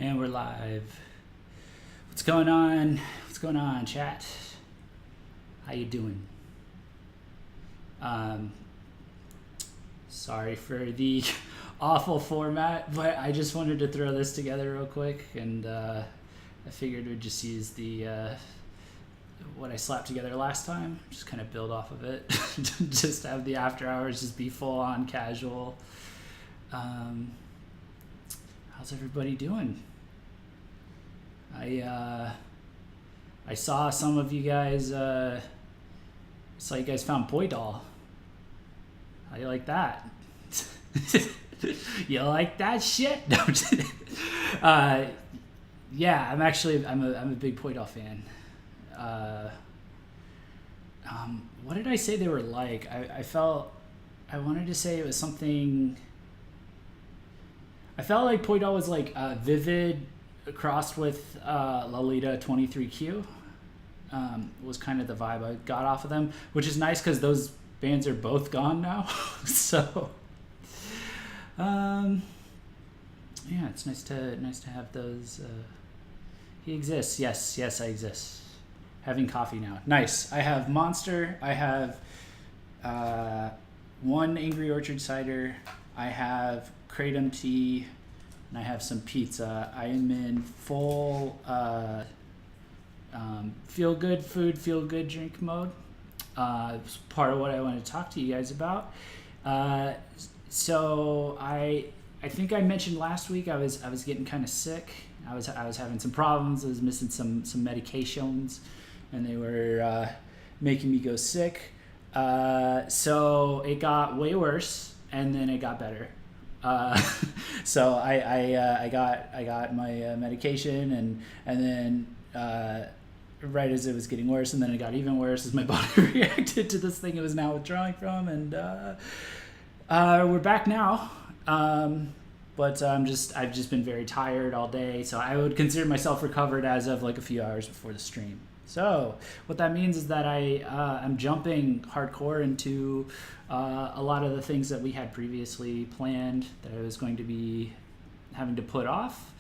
And we're live. What's going on? What's going on, chat? How you doing? Sorry for the awful format, but I just wanted to throw this together real quick, and I figured we'd just use the what I slapped together last time, just kind of build off of it. Just have the after hours just be full on casual. How's everybody doing? I saw some of you guys. Saw you guys found Boy Doll. How you like that? You like that shit? No, yeah, I'm a big Boy Doll fan. What did I say they were like? I wanted to say it was something. I felt like Boy Doll was like Vivid crossed with Lolita 23Q. Was kind of the vibe I got off of them, which is nice because those bands are both gone now. So yeah, it's nice to have those. He exists. Yes, I exist. Having coffee now. Nice. I have Monster. I have one Angry Orchard cider. I have Kratom tea. And I have some pizza. I am in full feel good food, feel good drink mode. It's part of what I want to talk to you guys about. So I think I mentioned last week I was getting kind of sick. I was having some problems. I was missing some medications, and they were making me go sick. So it got way worse, and then it got better. So I got my medication, and then right as it was getting worse, and then it got even worse as my body reacted to this thing it was now withdrawing from, and we're back now. But I've just been very tired all day, so I would consider myself recovered as of like a few hours before the stream. So what that means is that I'm jumping hardcore into a lot of the things that we had previously planned that I was going to be having to put off.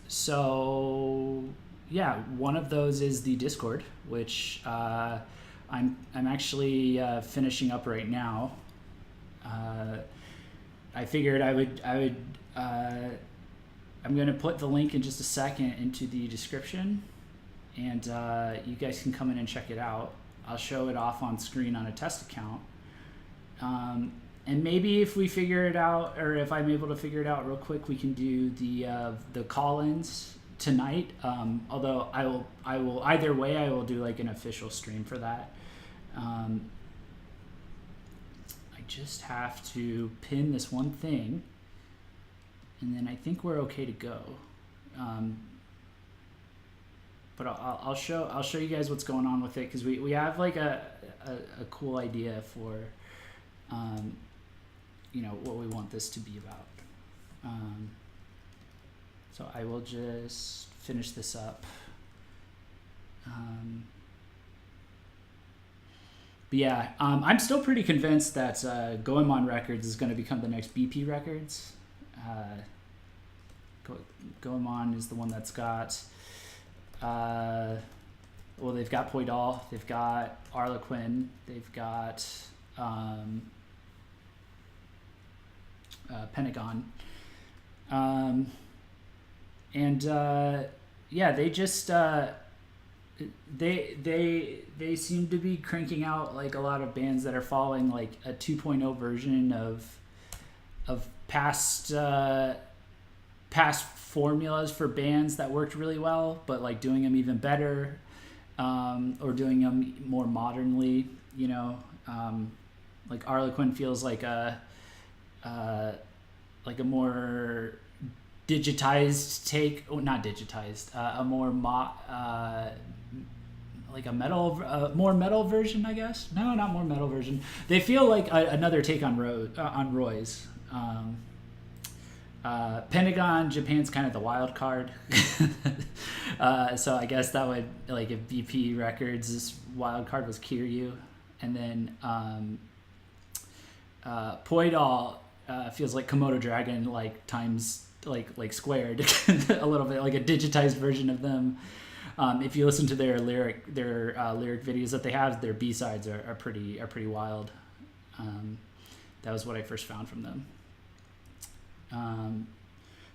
So yeah, one of those is the Discord, which I'm actually finishing up right now. I figured I'm going to put the link in just a second into the description, and you guys can come in and check it out. I'll show it off on screen on a test account. And maybe if we figure it out, or if I'm able to figure it out real quick, we can do the call-ins tonight. Although I will either way, I will do like an official stream for that. I just have to pin this one thing, and then I think we're okay to go. But I'll show you guys what's going on with it, because we have like a cool idea for what we want this to be about. So I will just finish this up. But yeah, I'm still pretty convinced that Goemon Records is going to become the next BP Records. Goemon is the one that's got, they've got Boy Doll, they've got Arlequin, they've got Pentagon, and yeah, they just they seem to be cranking out like a lot of bands that are following like a 2.0 version of past formulas for bands that worked really well, but like doing them even better, or doing them more modernly. Like Arlequin feels like a more digitized take, not digitized, a more like a more metal version, I guess. No, not more metal version. They feel like another take on Roy's. Pentagon, Japan's kind of the wild card. So I guess that would, like, if BP Records, this wild card was Kiryu, and then Poi Doll feels like Komodo Dragon, like times like squared a little bit, like a digitized version of them. If you listen to their lyric videos that they have, their B-sides are pretty wild. That was what I first found from them.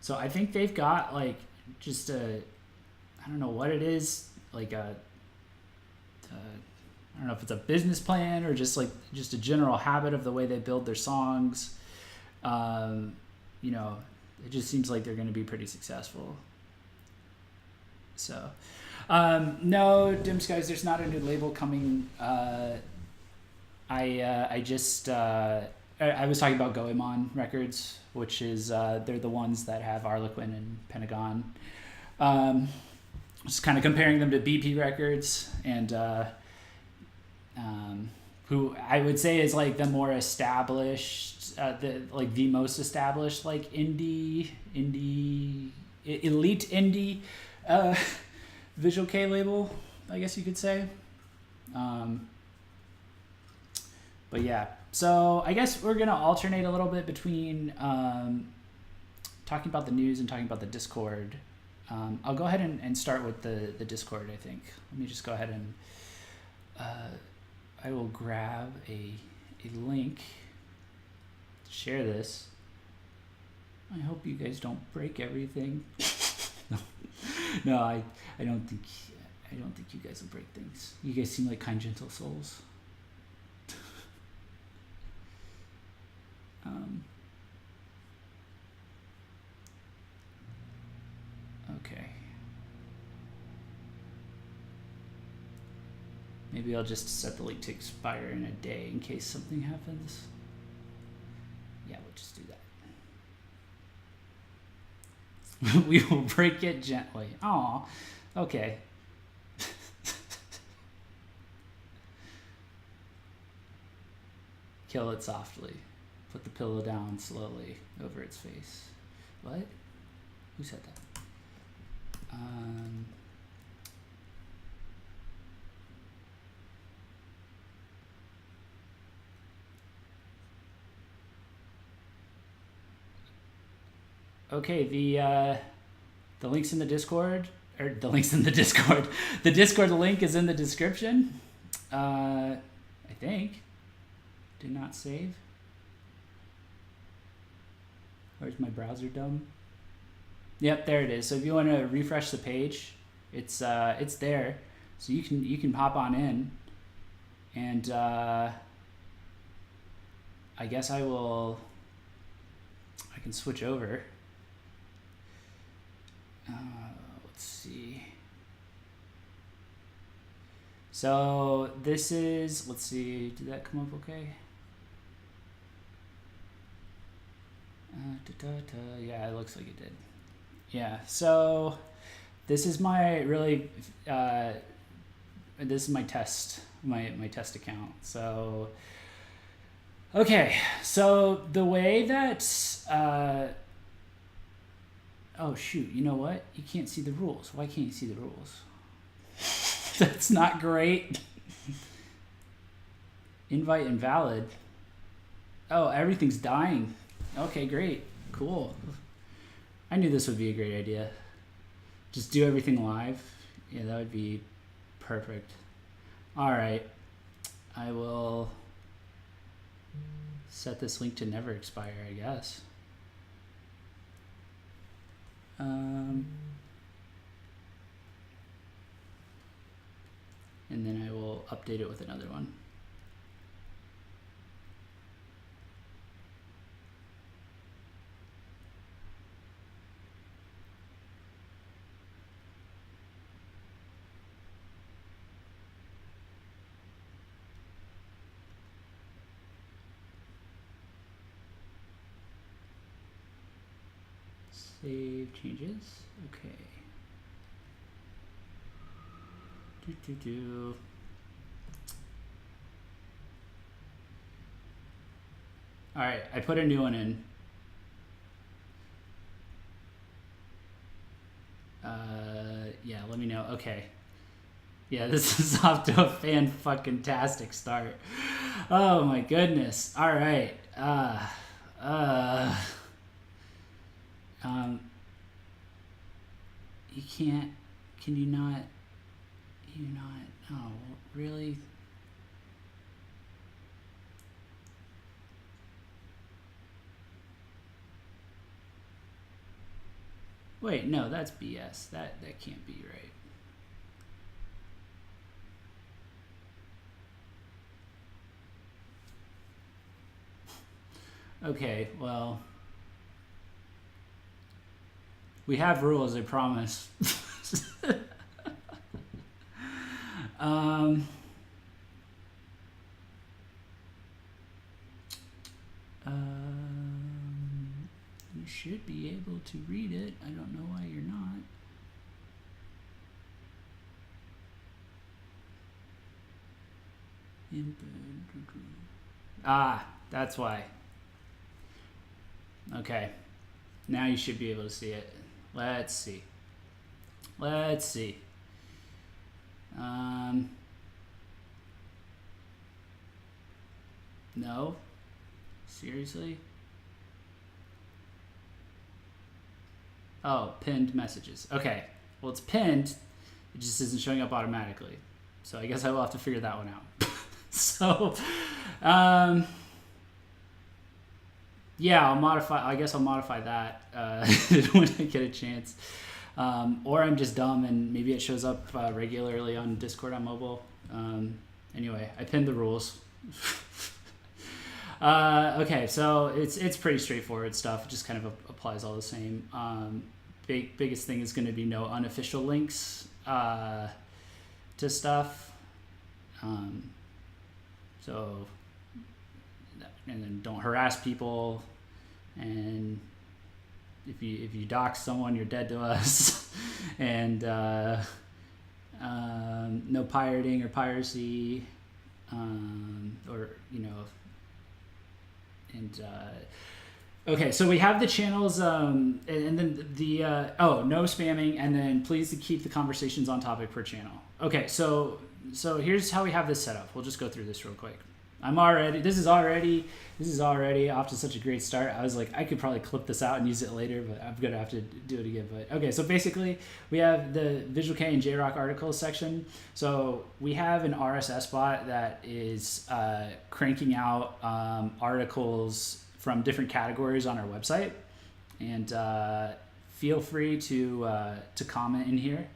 So I think they've got like just I don't know what it is, like I don't know if it's a business plan or just a general habit of the way they build their songs. It just seems like they're going to be pretty successful. So, no, Dim Skies, there's not a new label coming. I was talking about Goemon Records, which is they're the ones that have Harlequin and Pentagon. Just kind of comparing them to BP Records and who I would say is like the more established, the most established like elite indie v-kei label, I guess you could say. But yeah, so I guess we're gonna alternate a little bit between talking about the news and talking about the Discord. I'll go ahead and start with the Discord, I think. Let me just go ahead and I will grab a link to share this. I hope you guys don't break everything. No, I don't think you guys will break things. You guys seem like kind, gentle souls. Okay. Maybe I'll just set the link to expire in a day in case something happens. Yeah, we'll just do that. We will break it gently. Aw, okay. Kill it softly. Put the pillow down slowly over its face. What? Who said that? Okay, the links in the Discord, or the links in the Discord. The Discord link is in the description. I think. Did not save. Where's my browser dumb? Yep, there it is. So if you want to refresh the page, it's there. So you can hop on in, and I guess I can switch over. Let's see. So this is, let's see, did that come up okay? Yeah, it looks like it did. Yeah, so this is my this is my test, my test account. So, okay, so the way that, oh shoot, you know what? You can't see the rules. Why can't you see the rules? That's not great. Invite invalid. Oh, everything's dying. Okay, great. Cool. I knew this would be a great idea. Just do everything live. Yeah, that would be perfect. All right. I will set this link to never expire, I guess. And then I will update it with another one. Save changes. Okay. All right, I put a new one in. Yeah, let me know. Okay. Yeah, this is off to a fan-fucking-tastic start. Oh my goodness. All right. You can't. Can you not? You not? Oh, really? Wait, no, that's BS. That can't be right. Okay, well, we have rules, I promise. um, you should be able to read it. I don't know why you're not. Ah, that's why. Okay, now you should be able to see it. Let's see. Let's see. No? Seriously? Oh, pinned messages. Okay. Well, it's pinned. It just isn't showing up automatically. So I guess I will have to figure that one out. So, yeah, I'll modify. I guess I'll modify that when I get a chance. Or I'm just dumb and maybe it shows up regularly on Discord on mobile. Anyway, I pinned the rules. Okay, so it's pretty straightforward stuff. It just kind of applies all the same. Biggest thing is going to be no unofficial links to stuff. So, and then don't harass people. And if you dox someone, you're dead to us. And no pirating or piracy, or and okay, so we have the channels, and then the no spamming, and then please to keep the conversations on topic per channel. Okay, so here's how we have this set up. We'll just go through this real quick. This is already off to such a great start. I was like, I could probably clip this out and use it later, but I'm gonna have to do it again. But okay, so basically we have the v-kei and JRock articles section. So we have an RSS bot that is cranking out articles from different categories on our website, and feel free to comment in here.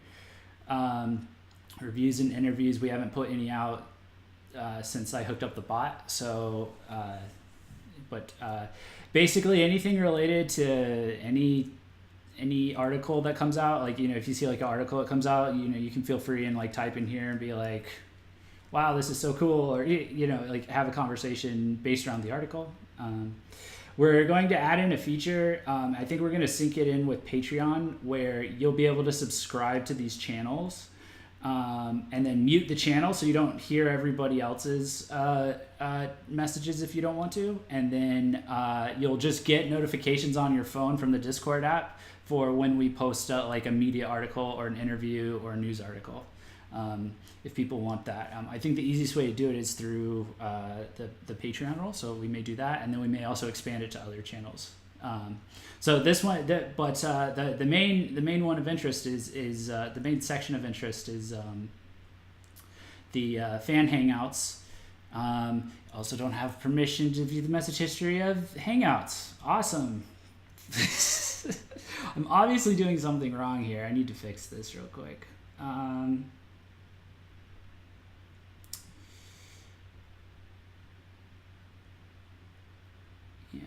Reviews and interviews, we haven't put any out since I hooked up the bot. So, basically anything related to any article that comes out, like, if you see like an article that comes out, you can feel free and like type in here and be like, wow, this is so cool, or like have a conversation based around the article. We're going to add in a feature. I think we're going to sync it in with Patreon, where you'll be able to subscribe to these channels. And then mute the channel so you don't hear everybody else's messages if you don't want to. And then you'll just get notifications on your phone from the Discord app for when we post like a media article or an interview or a news article, if people want that. I think the easiest way to do it is through the Patreon role. So we may do that, and then we may also expand it to other channels. So this one, the main one of interest is the main section of interest is the fan hangouts. Also don't have permission to view the message history of hangouts. Awesome. I'm obviously doing something wrong here. I need to fix this real quick. Yeah.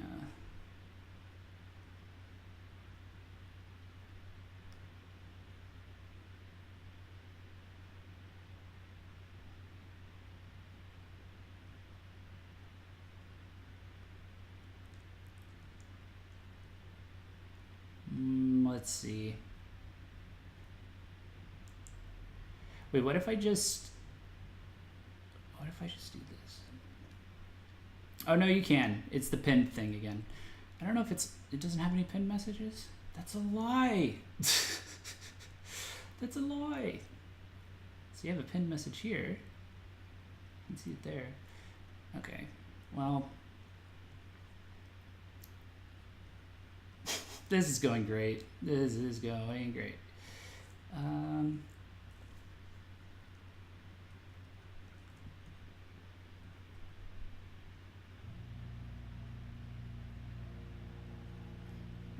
Let's see. Wait, what if I just do this? Oh, no, you can. It's the pinned thing again. I don't know if it doesn't have any pinned messages. That's a lie. That's a lie. So you have a pinned message here. You can see it there. Okay, well, this is going great. This is going great. Um,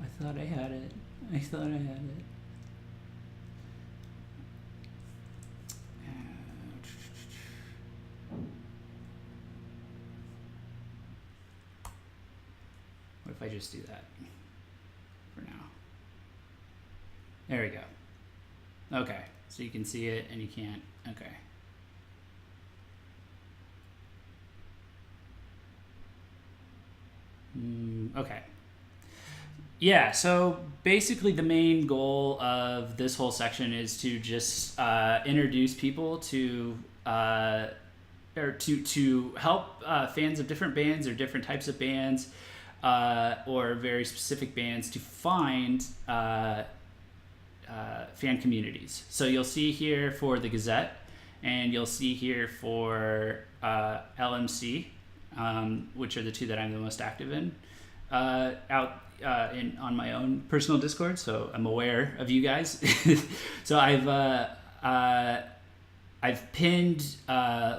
I thought I had it. I thought I had it. What if I just do that for now? There we go. Okay, so you can see it and you can't. Okay. Okay. Yeah, so basically the main goal of this whole section is to just introduce people to or to help fans of different bands or different types of bands or very specific bands to find fan communities. So you'll see here for the Gazette, and you'll see here for LMC, which are the two that I'm the most active in, on my own personal Discord. So I'm aware of you guys. So I've pinned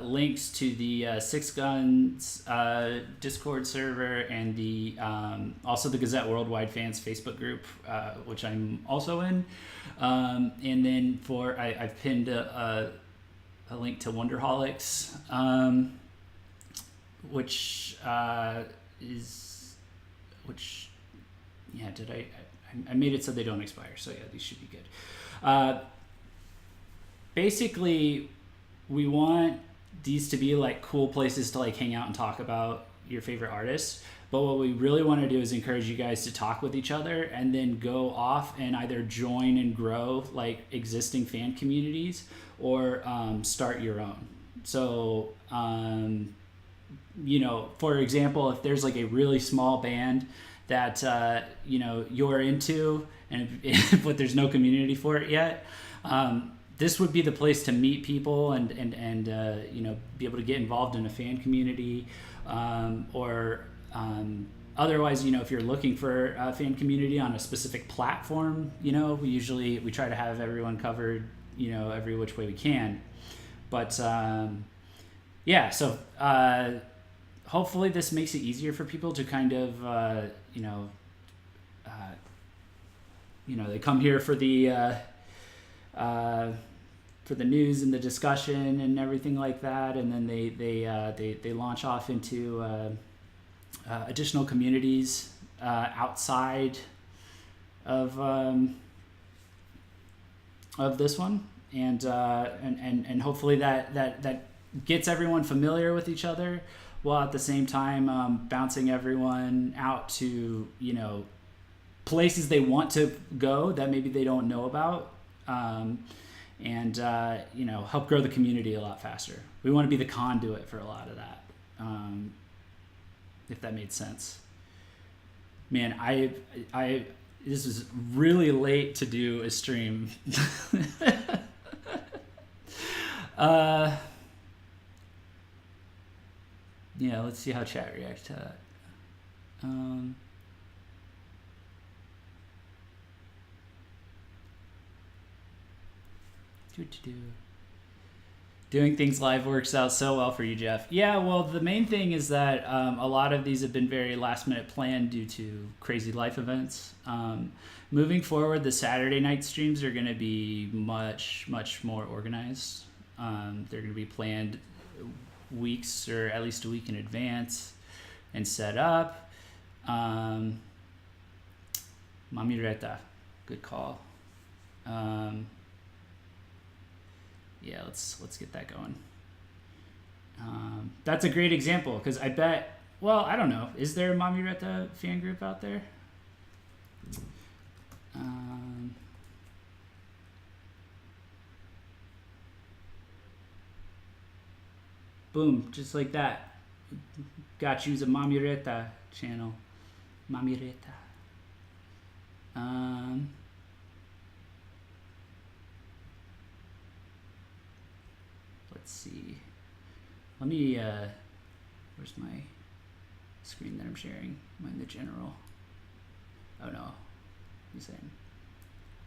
links to the Six Guns Discord server and the also the Gazette Worldwide Fans Facebook group, which I'm also in. And then I've pinned a link to Wonderholics, which I made it so they don't expire. So yeah, these should be good. Basically, we want these to be like cool places to like hang out and talk about your favorite artists. But what we really want to do is encourage you guys to talk with each other and then go off and either join and grow like existing fan communities or start your own. So, for example, if there's like a really small band that, you're into and but there's no community for it yet, this would be the place to meet people and be able to get involved in a fan community, or otherwise, if you're looking for a fan community on a specific platform, we try to have everyone covered, every which way we can. But so hopefully this makes it easier for people to kind of they come here for the news and the discussion and everything like that, and then they launch off into additional communities outside of this one, and hopefully that gets everyone familiar with each other, while at the same time bouncing everyone out to places they want to go that maybe they don't know about. And help grow the community a lot faster. We want to be the conduit for a lot of that, if that made sense. Man, this is really late to do a stream. Let's see how chat reacts to that. Doing things live works out so well for you, Jeff. Yeah, well, the main thing is that a lot of these have been very last minute planned due to crazy life events. Moving forward, the Saturday night streams are going to be much, much more organized. They're going to be planned weeks or at least a week in advance and set up. Mamireta, good call. Yeah, let's get that going. That's a great example because I bet. Well, I don't know. Is there a Mamireta fan group out there? Boom, just like that. Got you's a Mamireta channel. Mamireta. Let's see. Let me, where's my screen that I'm sharing? Am I in the general? Oh no. You saying?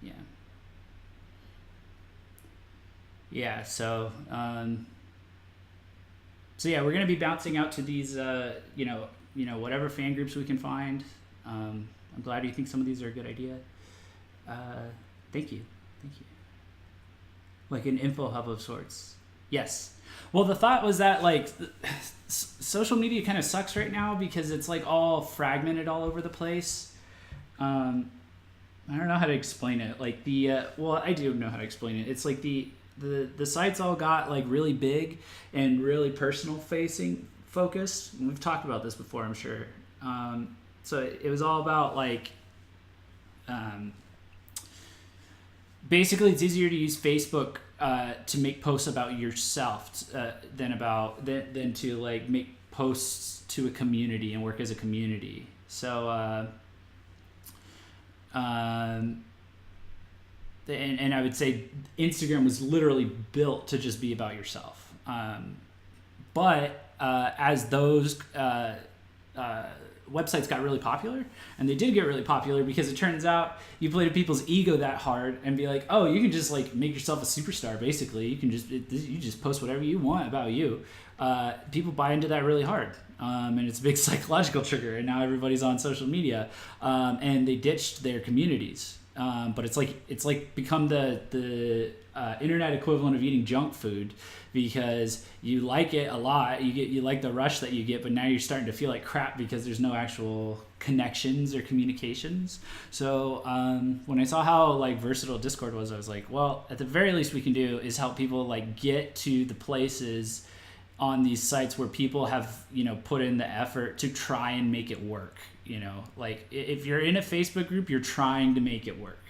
Yeah. yeah, so yeah, we're gonna be bouncing out to these, whatever fan groups we can find. I'm glad you think some of these are a good idea. Uh, thank you, thank you. Like an info hub of sorts. Yes. Well, the thought was that like social media kind of sucks right now because it's like all fragmented all over the place. Um, I don't know how to explain it. Like I do know how to explain it. It's like the sites all got like really big and really personal facing focused. And we've talked about this before, I'm sure. So it was all about like, basically it's easier to use Facebook to make posts about yourself than to like make posts to a community and work as a community. So and I would say Instagram was literally built to just be about yourself. But as those websites got really popular, and they did get really popular because it turns out you play to people's ego that hard and be like, oh, you can just like make yourself a superstar. Basically, you just post whatever you want about you. People buy into that really hard, and it's a big psychological trigger. And now everybody's on social media, and they ditched their communities. But it's like become the internet equivalent of eating junk food, because you like it a lot, you like the rush that you get, but now you're starting to feel like crap because there's no actual connections or communications. So when I saw how like versatile Discord was, I was like, well, at the very least we can do is help people like get to the places on these sites where people have put in the effort to try and make it work. Like if you're in a Facebook group, you're trying to make it work.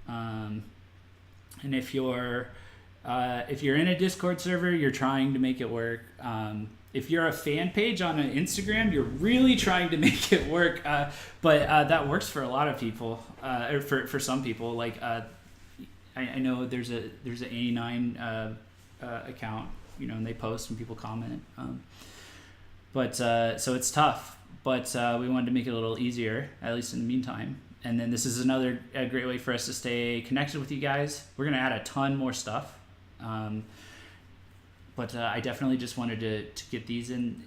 And if you're in a Discord server, you're trying to make it work. If you're a fan page on an Instagram, you're really trying to make it work. But that works for a lot of people, or for some people. Like I know there's an 89 account, and they post and people comment. But so it's tough. But we wanted to make it a little easier, at least in the meantime. And then this is another great way for us to stay connected with you guys. We're going to add a ton more stuff. But I definitely just wanted to get these in,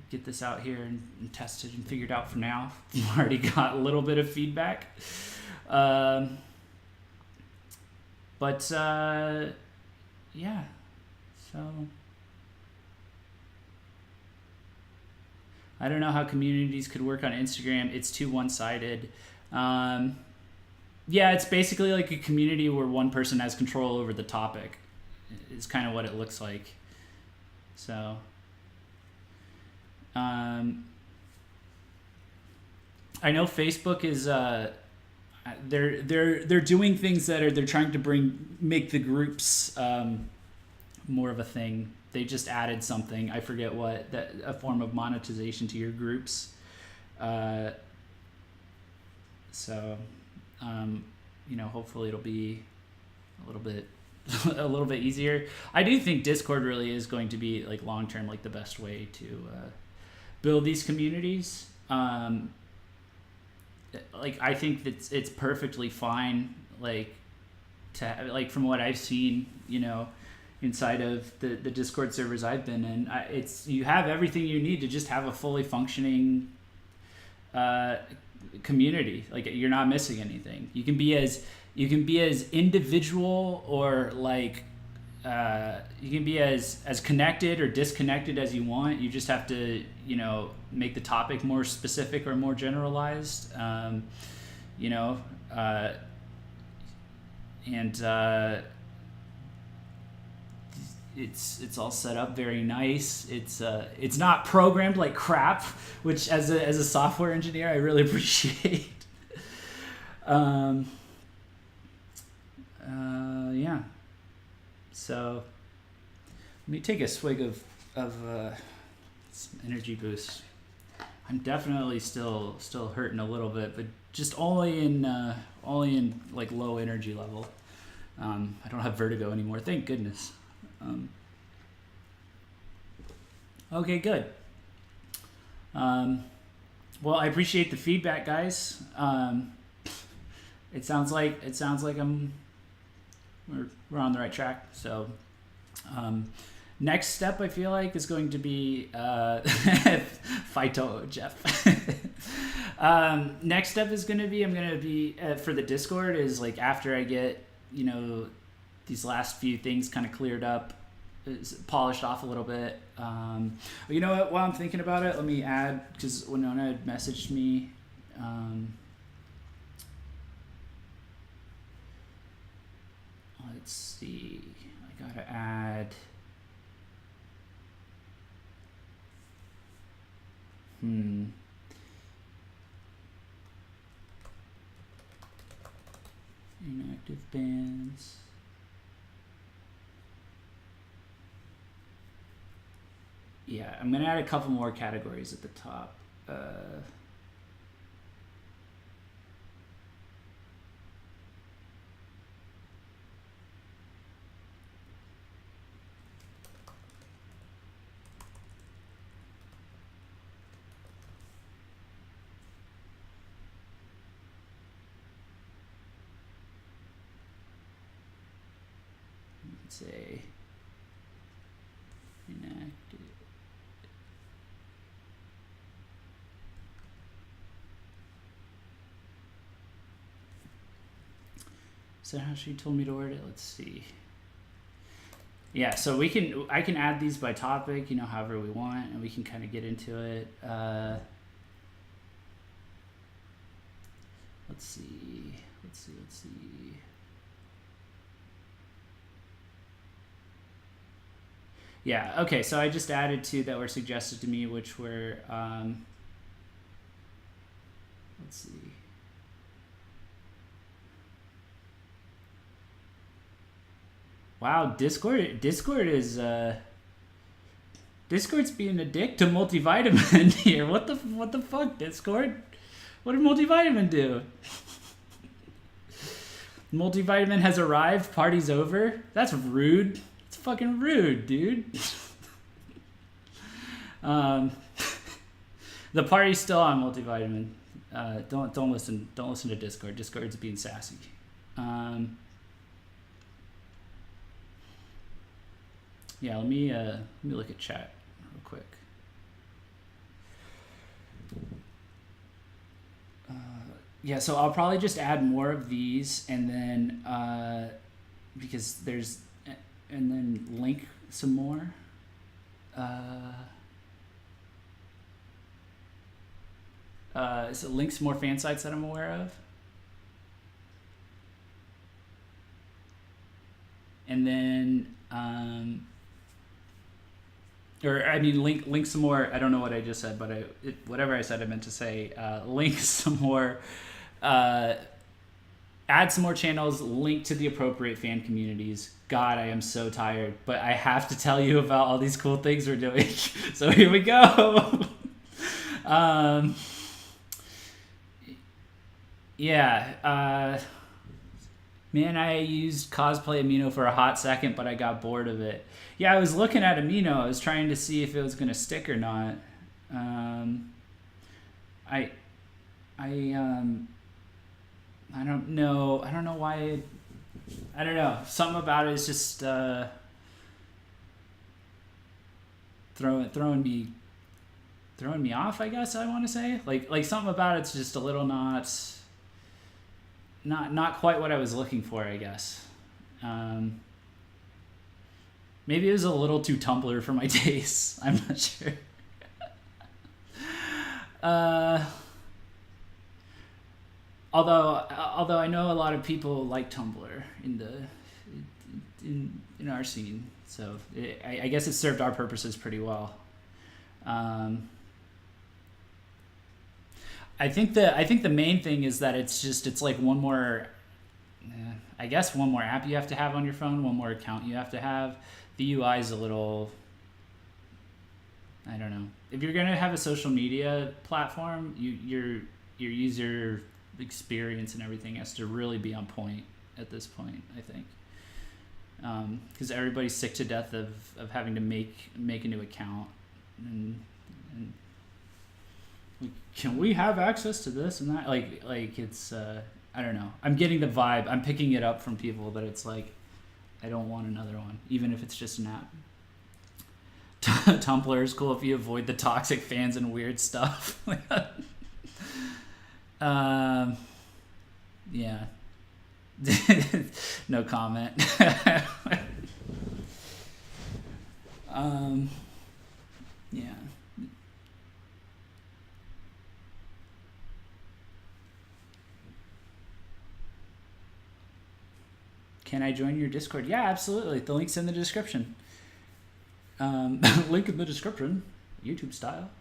get this out here and tested and figured out for now. We've already got a little bit of feedback. Yeah. So I don't know how communities could work on Instagram. It's too one-sided. Yeah, it's basically like a community where one person has control over the topic. It's kind of what it looks like. So, I know Facebook is they're doing things that they're trying to make the groups more of a thing. They just added something, I forget what, that a form of monetization to your groups. So, hopefully it'll be a little bit easier. I do think Discord really is going to be like long term, like the best way to build these communities. Like I think that it's perfectly fine. Like from what I've seen, inside of the Discord servers I've been in, you have everything you need to just have a fully functioning community. Like you're not missing anything. You can be as individual or like you can be as connected or disconnected as you want. You just have to make the topic more specific or more generalized. It's all set up very nice. It's not programmed like crap, which as a software engineer I really appreciate. Yeah. So let me take a swig of some energy boost. I'm definitely still hurting a little bit, but just only in like low energy level. I don't have vertigo anymore, thank goodness. Okay, good. Well, I appreciate the feedback, guys. It sounds like I'm we're on the right track. So next step I feel like is going to be Phyto Jeff. Next step is going to be I'm going to be for the Discord is like after I get these last few things kind of cleared up, polished off a little bit. You know what? While I'm thinking about it, let me add, because Winona had messaged me. Let's see. I gotta add. Inactive bands. Yeah, I'm gonna add a couple more categories at the top. Let's say inactive. Is that how she told me to word it? Let's see. Yeah, so I can add these by topic, however we want, and we can kind of get into it. Let's see. Yeah, okay, so I just added two that were suggested to me, which were, let's see. Wow, Discord is, Discord's being a dick to multivitamin here. What the fuck, Discord? What did multivitamin do? Multivitamin has arrived, party's over? That's rude. It's fucking rude, dude. The party's still on multivitamin. Don't listen to Discord. Discord's being sassy. Yeah, let me look at chat real quick. Yeah, so I'll probably just add more of these, and then because and then link some more. So link some more fan sites that I'm aware of. And then, link some more. I don't know what I just said, but whatever I said, I meant to say. Link some more. Add some more channels. Link to the appropriate fan communities. God, I am so tired, but I have to tell you about all these cool things we're doing. So here we go. Yeah. Man, I used cosplay Amino for a hot second, but I got bored of it. Yeah, I was looking at Amino. I was trying to see if it was gonna stick or not. I don't know. I don't know why. I don't know. Something about it is just throwing me off, I guess I want to say. Like something about it's just a little not quite what I was looking for, I guess. Maybe it was a little too Tumblr for my tastes. I'm not sure. Although I know a lot of people like Tumblr in our scene, so I guess it served our purposes pretty well. I think the main thing is that it's like one more app you have to have on your phone, one more account you have to have. The UI is a little, I don't know. If you're gonna have a social media platform, your user experience and everything has to really be on point at this point, I think, because everybody's sick to death of having to make a new account and can we have access to this and that, like it's I don't know, I'm getting the vibe, I'm picking it up from people that it's like I don't want another one, even if it's just an app. Tumblr is cool if you avoid the toxic fans and weird stuff. Yeah. No comment. Yeah. Can I join your Discord? Yeah, absolutely. The link's in the description. Link in the description, YouTube style.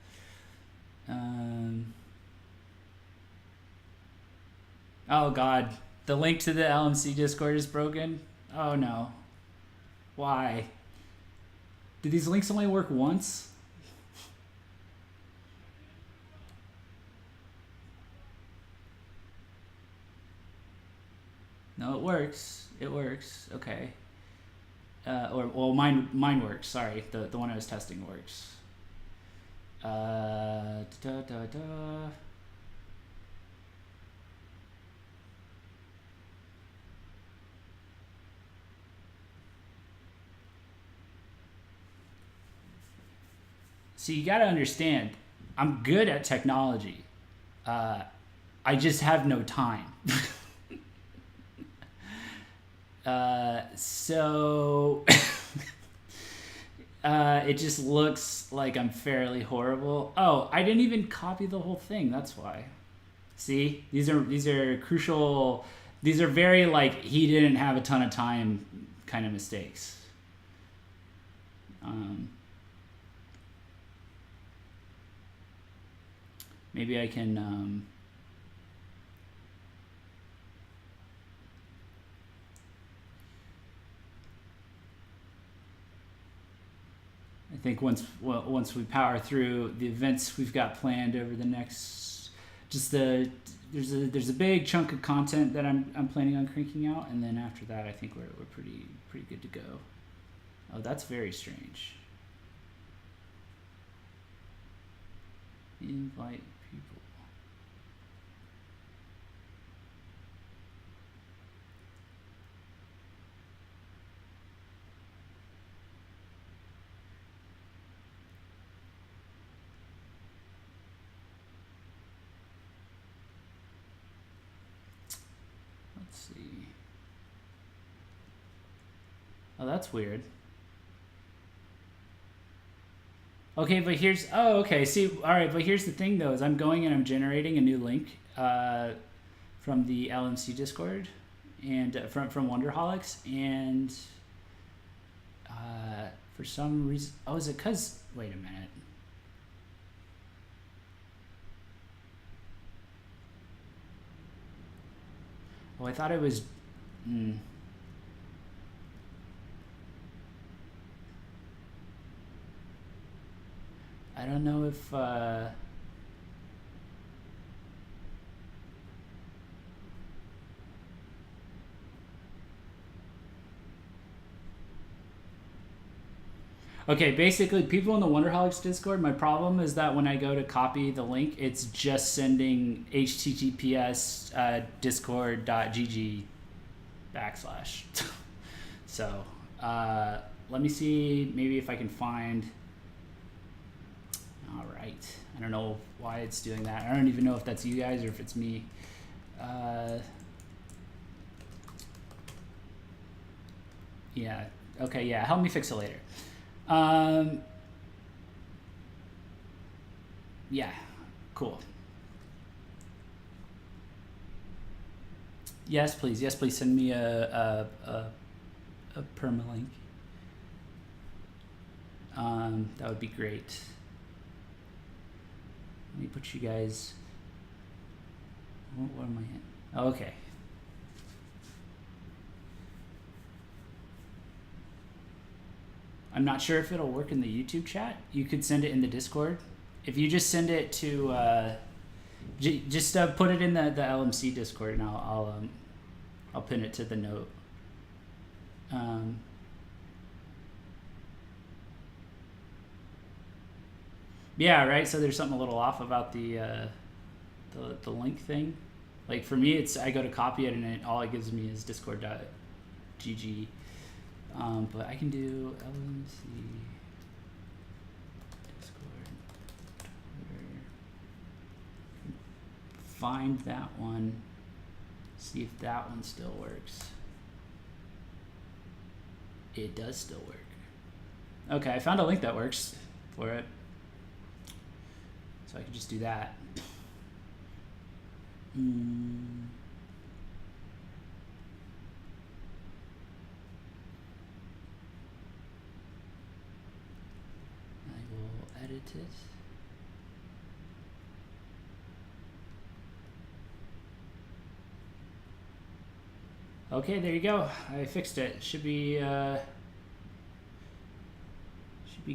Oh God, the link to the LMC Discord is broken. Oh no. Why? Do these links only work once? No, it works. It works. Okay. Mine works. Sorry, the one I was testing works. So you got to understand, I'm good at technology. I just have no time. So it just looks like I'm fairly horrible. Oh, I didn't even copy the whole thing. That's why. See, these are crucial. These are very like he didn't have a ton of time kind of mistakes. Maybe I can. I think once we power through the events we've got planned over the next, there's a big chunk of content that I'm planning on cranking out, and then after that I think we're pretty good to go. Oh, that's very strange. Invite people. Let's see. Oh, that's weird. Okay, but okay. See, all right, but here's the thing though: is I'm going and I'm generating a new link from the LMC Discord and from Wonderholics, and for some reason, is it because? Wait a minute. Oh, I thought it was. I don't know if okay, basically people in the Wonderholics Discord, my problem is that when I go to copy the link, it's just sending https discord.gg /. So let me see maybe if I can find. All right. I don't know why it's doing that. I don't even know if that's you guys or if it's me. Yeah. Okay. Yeah. Help me fix it later. Yeah. Cool. Yes, please. Yes, please send me a permalink. That would be great. Let me put you guys. What am I in? Oh, okay. I'm not sure if it'll work in the YouTube chat. You could send it in the Discord. If you just send it to, just put it in the LMC Discord, and I'll pin it to the note. Yeah, right. So there's something a little off about the link thing. Like for me, I go to copy it, and all it gives me is discord.gg. But I can do LMC, Discord, Twitter. Find that one. See if that one still works. It does still work. Okay, I found a link that works for it. So I can just do that. I will edit it. Okay, there you go. I fixed it. Should be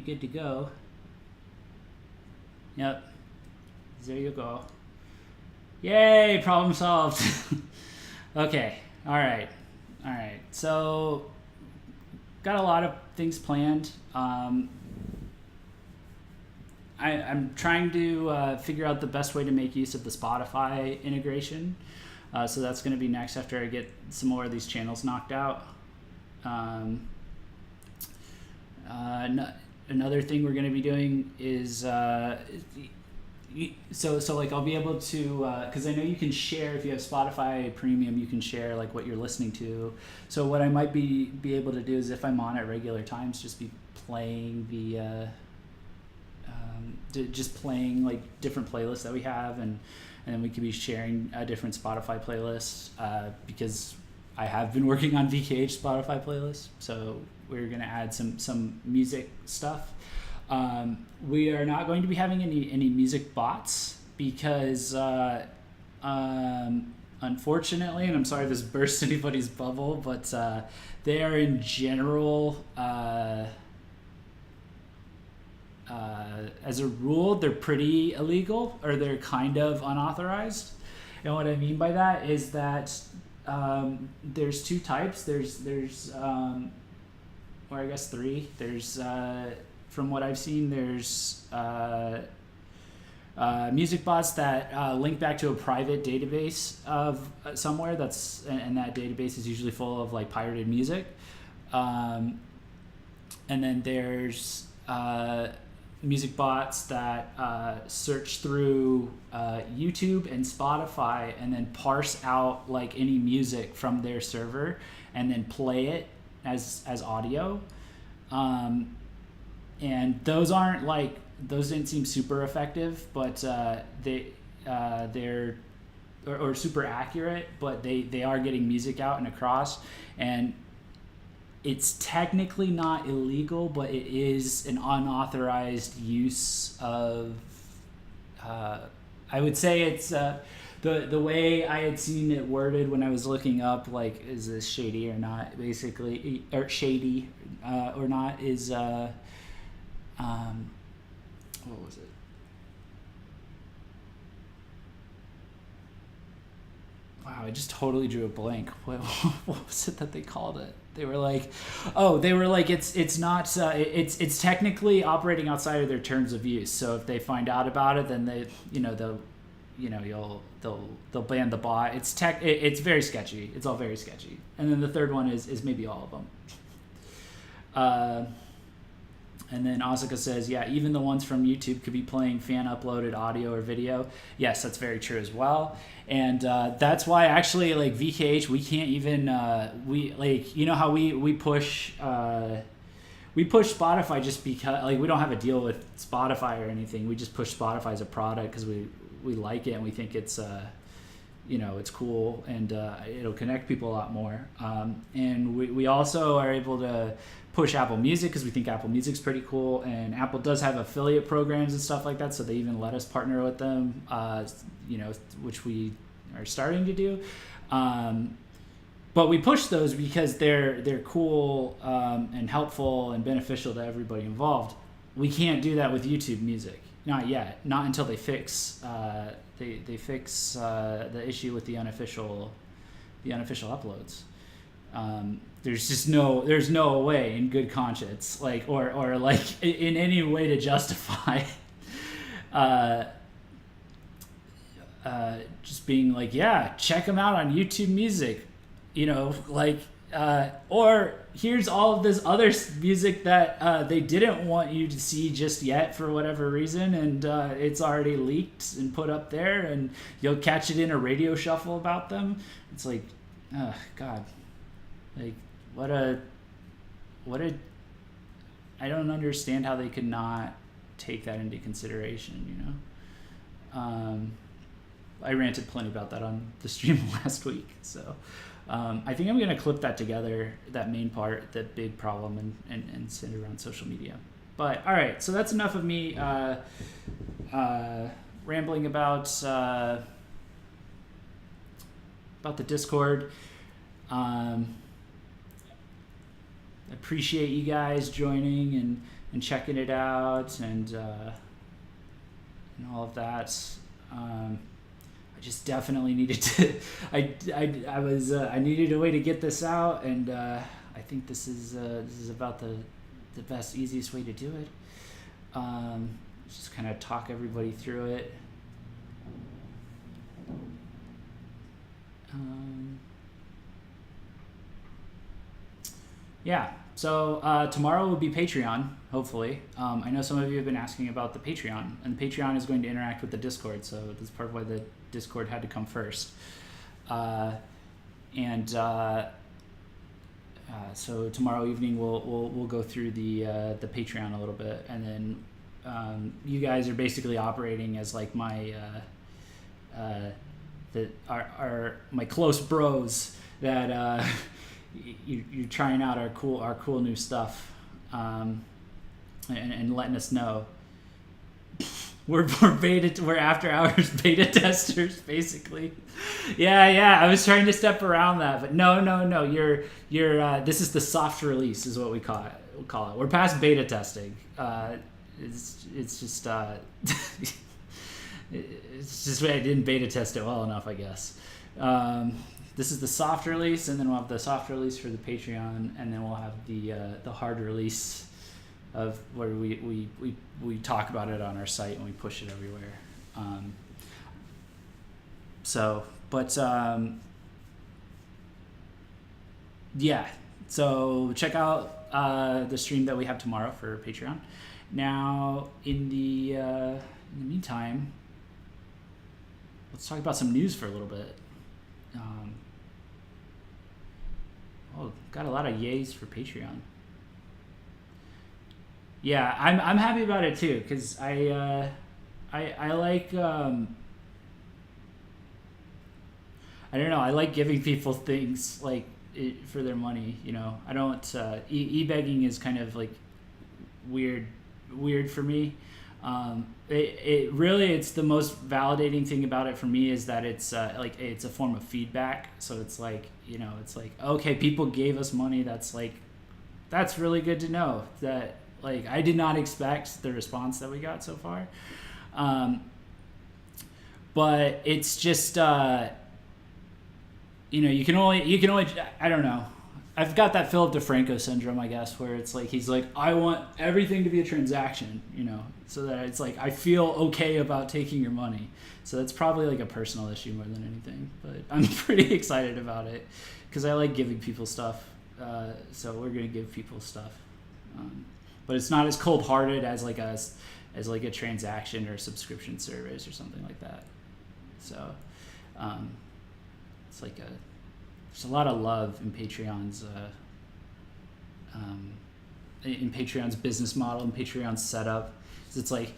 good to go. Yep. There you go. Yay, problem solved. Okay. All right. So got a lot of things planned. I'm trying to figure out the best way to make use of the Spotify integration. So that's going to be next after I get some more of these channels knocked out. Another thing we're going to be doing is so like I'll be able to, because I know you can share, if you have Spotify Premium, you can share like what you're listening to. So what I might be able to do is, if I'm on at regular times, just be playing just playing like different playlists that we have, and then we could be sharing a different Spotify playlist, because I have been working on VKH Spotify playlists, so we're going to add some music stuff. We are not going to be having any music bots because unfortunately, and I'm sorry if this burst anybody's bubble, but they are in general, as a rule, they're pretty illegal, or they're kind of unauthorized. And what I mean by that is that there's two types. There's or I guess three. There's from what I've seen, there's music bots that link back to a private database of somewhere, and that database is usually full of like pirated music. And then there's music bots that search through YouTube and Spotify and then parse out like any music from their server and then play it as audio. And those didn't seem super effective, but they're super accurate, but they are getting music out and across, and it's technically not illegal, but it is an unauthorized use of, I would say it's, the way I had seen it worded when I was looking up, like, is this shady or not, basically, or shady or not, is, what was it? Wow, I just totally drew a blank. What was it that they called it? They were like, it's not, it's technically operating outside of their terms of use. So if they find out about it, then they'll ban the bot. It's very sketchy. It's all very sketchy. And then the third one is maybe all of them. And then Asuka says, yeah, even the ones from YouTube could be playing fan-uploaded audio or video. Yes, that's very true as well. And that's why actually, like, VKH, we can't even, how we push Spotify just because, like, we don't have a deal with Spotify or anything. We just push Spotify as a product because we like it and we think it's, it's cool and it'll connect people a lot more. And we also are able to push Apple Music because we think Apple Music's pretty cool, and Apple does have affiliate programs and stuff like that, so they even let us partner with them, which we are starting to do. But we push those because they're cool and helpful and beneficial to everybody involved. We can't do that with YouTube Music, not yet, not until they fix they fix the issue with the unofficial uploads. There's no way in good conscience, like, or like in any way to justify just being like, yeah, check them out on YouTube Music, like or here's all of this other music that they didn't want you to see just yet for whatever reason, and it's already leaked and put up there, and you'll catch it in a radio shuffle about them. It's like, God, like what a I don't understand how they could not take that into consideration, I ranted plenty about that on the stream last week, so I think I'm going to clip that together, that main part, that big problem, and send it around social media. But all right, so that's enough of me rambling about the Discord. Appreciate you guys joining and checking it out and all of that. I just definitely needed to. I needed a way to get this out, and I think this is about the best, easiest way to do it. Just kind of talk everybody through it. Yeah. So tomorrow will be Patreon, hopefully. I know some of you have been asking about the Patreon, and the Patreon is going to interact with the Discord, so that's part of why the Discord had to come first. So tomorrow evening we'll go through the Patreon a little bit, and then you guys are basically operating as like my my close bros that you're trying out our cool new stuff, and letting us know. We're after hours beta testers, basically. Yeah. I was trying to step around that, but no. You're this is the soft release, is what we call it. We're past beta testing. It's just it's just I didn't beta test it well enough, I guess. This is the soft release, and then we'll have the soft release for the Patreon, and then we'll have the hard release of where we talk about it on our site and we push it everywhere. So check out the stream that we have tomorrow for Patreon. Now, in the meantime, let's talk about some news for a little bit. Got a lot of yays for Patreon. Yeah, I'm happy about it too, because I like I don't know, I like giving people things like for their money. I don't e-begging is kind of like weird for me. It really, it's the most validating thing about it for me is that it's it's a form of feedback. So it's like, it's like, okay, people gave us money. That's really good to know that, like, I did not expect the response that we got so far. But it's just, you can only, I don't know. I've got that Philip DeFranco syndrome, I guess, where it's like, he's like, I want everything to be a transaction, so that it's like, I feel okay about taking your money. So that's probably like a personal issue more than anything, but I'm pretty excited about it because I like giving people stuff. So we're going to give people stuff. But it's not as cold-hearted as like a transaction or a subscription service or something like that. So it's like there's a lot of love in Patreon's business model and Patreon's setup. So it's like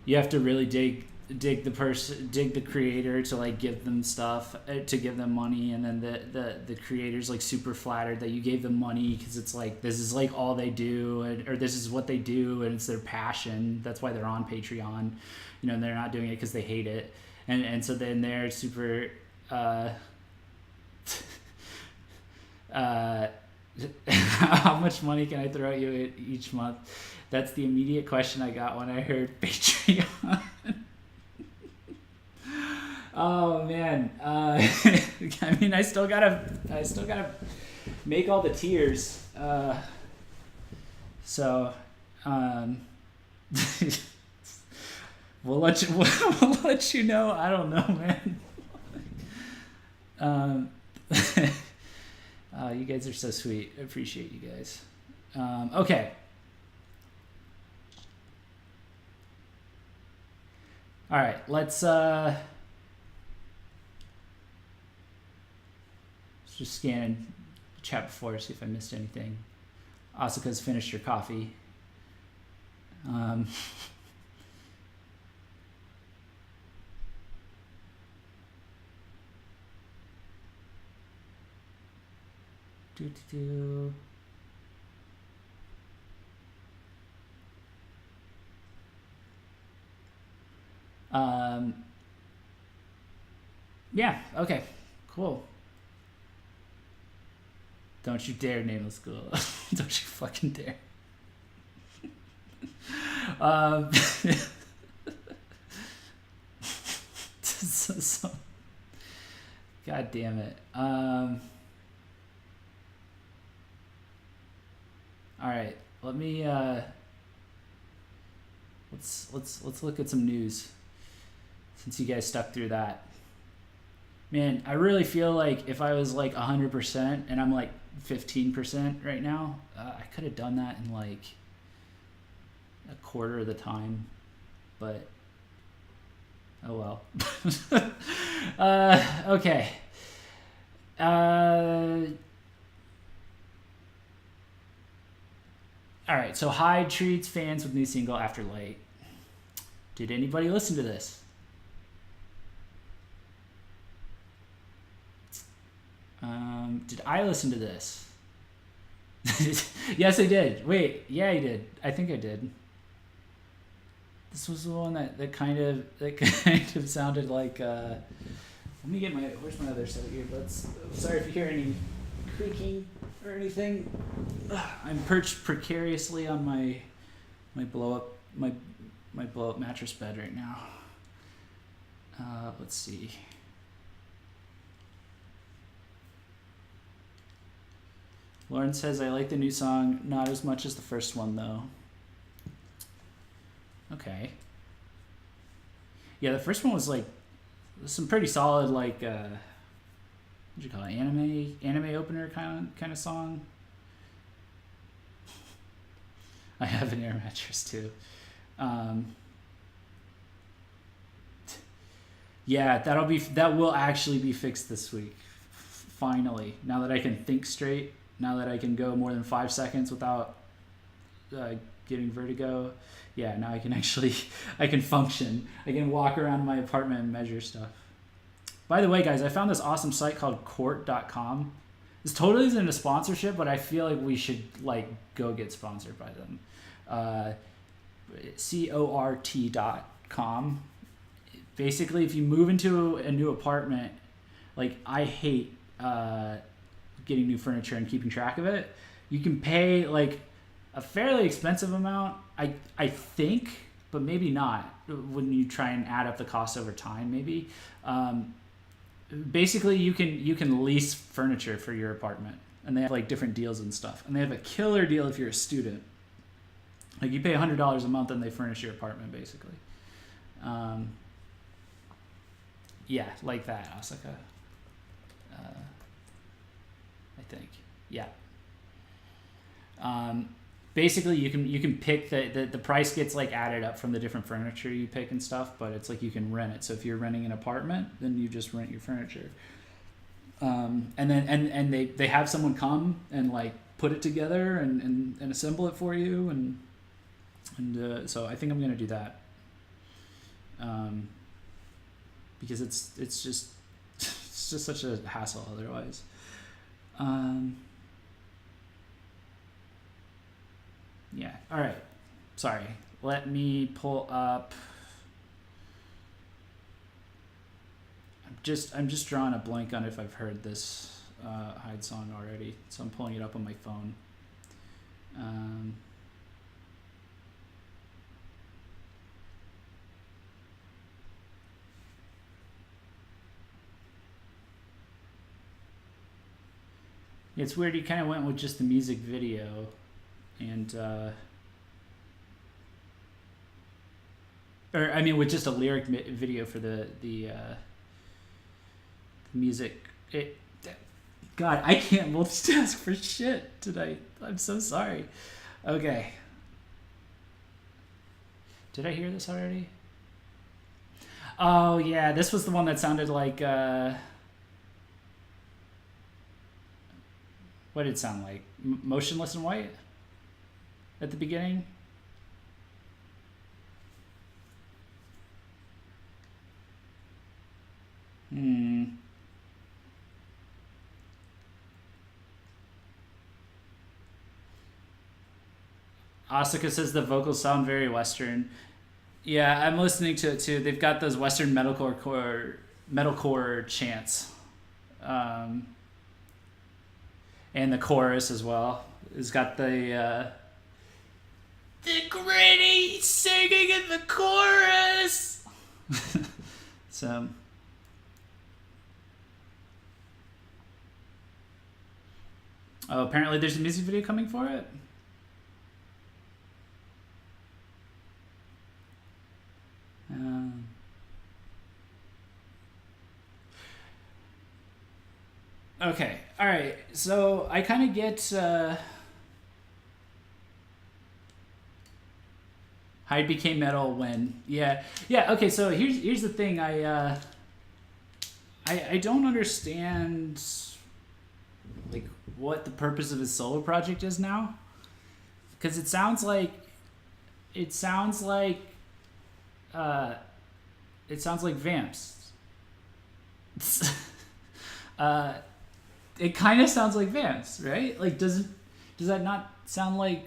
you have to really dig the creator to like give them stuff, to give them money, and then the creator's like super flattered that you gave them money because it's like this is like all they do, or this is what they do, and it's their passion. That's why they're on Patreon, and they're not doing it because they hate it, and so then they're super how much money can I throw at you each month? That's the immediate question I got when I heard Patreon. Oh man, I mean, I still gotta make all the tiers. We'll let you know. I don't know, man. You guys are so sweet. I appreciate you guys. Okay. All right, let's just scan the chat before, see if I missed anything. Asuka's finished your coffee. Yeah, okay, cool. Don't you dare name the school. Don't you fucking dare. God damn it. All right, let me let's look at some news since you guys stuck through that. Man, I really feel like if I was like 100% and I'm like 15% right now, I could have done that in like a quarter of the time, but oh well. Okay. All right, so Hyde treats fans with new single After Light. Did anybody listen to this? Did I listen to this? Yes, I did. Wait, yeah, I did. I think I did. This was the one that kind of sounded like. Let me get where's my other set of earbuds? Sorry if you hear any creaking or anything. I'm perched precariously on my blow up mattress bed right now. Let's see. Lauren says, I like the new song, not as much as the first one, though. Okay. Yeah, the first one was, like, some pretty solid, like, what'd you call it, anime opener kind of song. I have an air mattress, too. Yeah, that will actually be fixed this week. Finally, now that I can think straight. Now that I can go more than 5 seconds without getting vertigo, yeah, now I can function. I can walk around my apartment and measure stuff. By the way, guys, I found this awesome site called court.com. This totally isn't a sponsorship, but I feel like we should like go get sponsored by them. CORT.com. Basically, if you move into a new apartment, like I hate getting new furniture and keeping track of it. You can pay like a fairly expensive amount, I think, but maybe not when you try and add up the cost over time. Maybe basically you can lease furniture for your apartment, and they have like different deals and stuff. And they have a killer deal if you're a student. Like you pay $100 a month and they furnish your apartment basically. Yeah, like that, Asaka. I think, yeah. Basically, you can pick the price gets like added up from the different furniture you pick and stuff, but it's like you can rent it. So if you're renting an apartment, then you just rent your furniture. And then they have someone come and like put it together and assemble it for you, and so I think I'm gonna do that. Because it's just such a hassle otherwise. Yeah. All right. Sorry. Let me pull up. I'm just drawing a blank on if I've heard this Hyde song already, so I'm pulling it up on my phone. It's weird. He kind of went with just the music video, and or I mean, with just a lyric video for the music. God, I can't multitask for shit tonight. I'm so sorry. Okay. Did I hear this already? Oh, yeah. This was the one that sounded like... what did it sound like? Motionless in White? At the beginning? Asuka says the vocals sound very Western. Yeah, I'm listening to it too. They've got those Western metalcore chants, and the chorus as well. It's got the gritty singing in the chorus. So. Oh, apparently there's a music video coming for it. Okay, all right. So I kind of get Hyde became metal when yeah. Okay, so here's the thing. I don't understand like what the purpose of his solo project is now, because it sounds like Vamps. It kind of sounds like Vamps, right? Like, does that not sound like?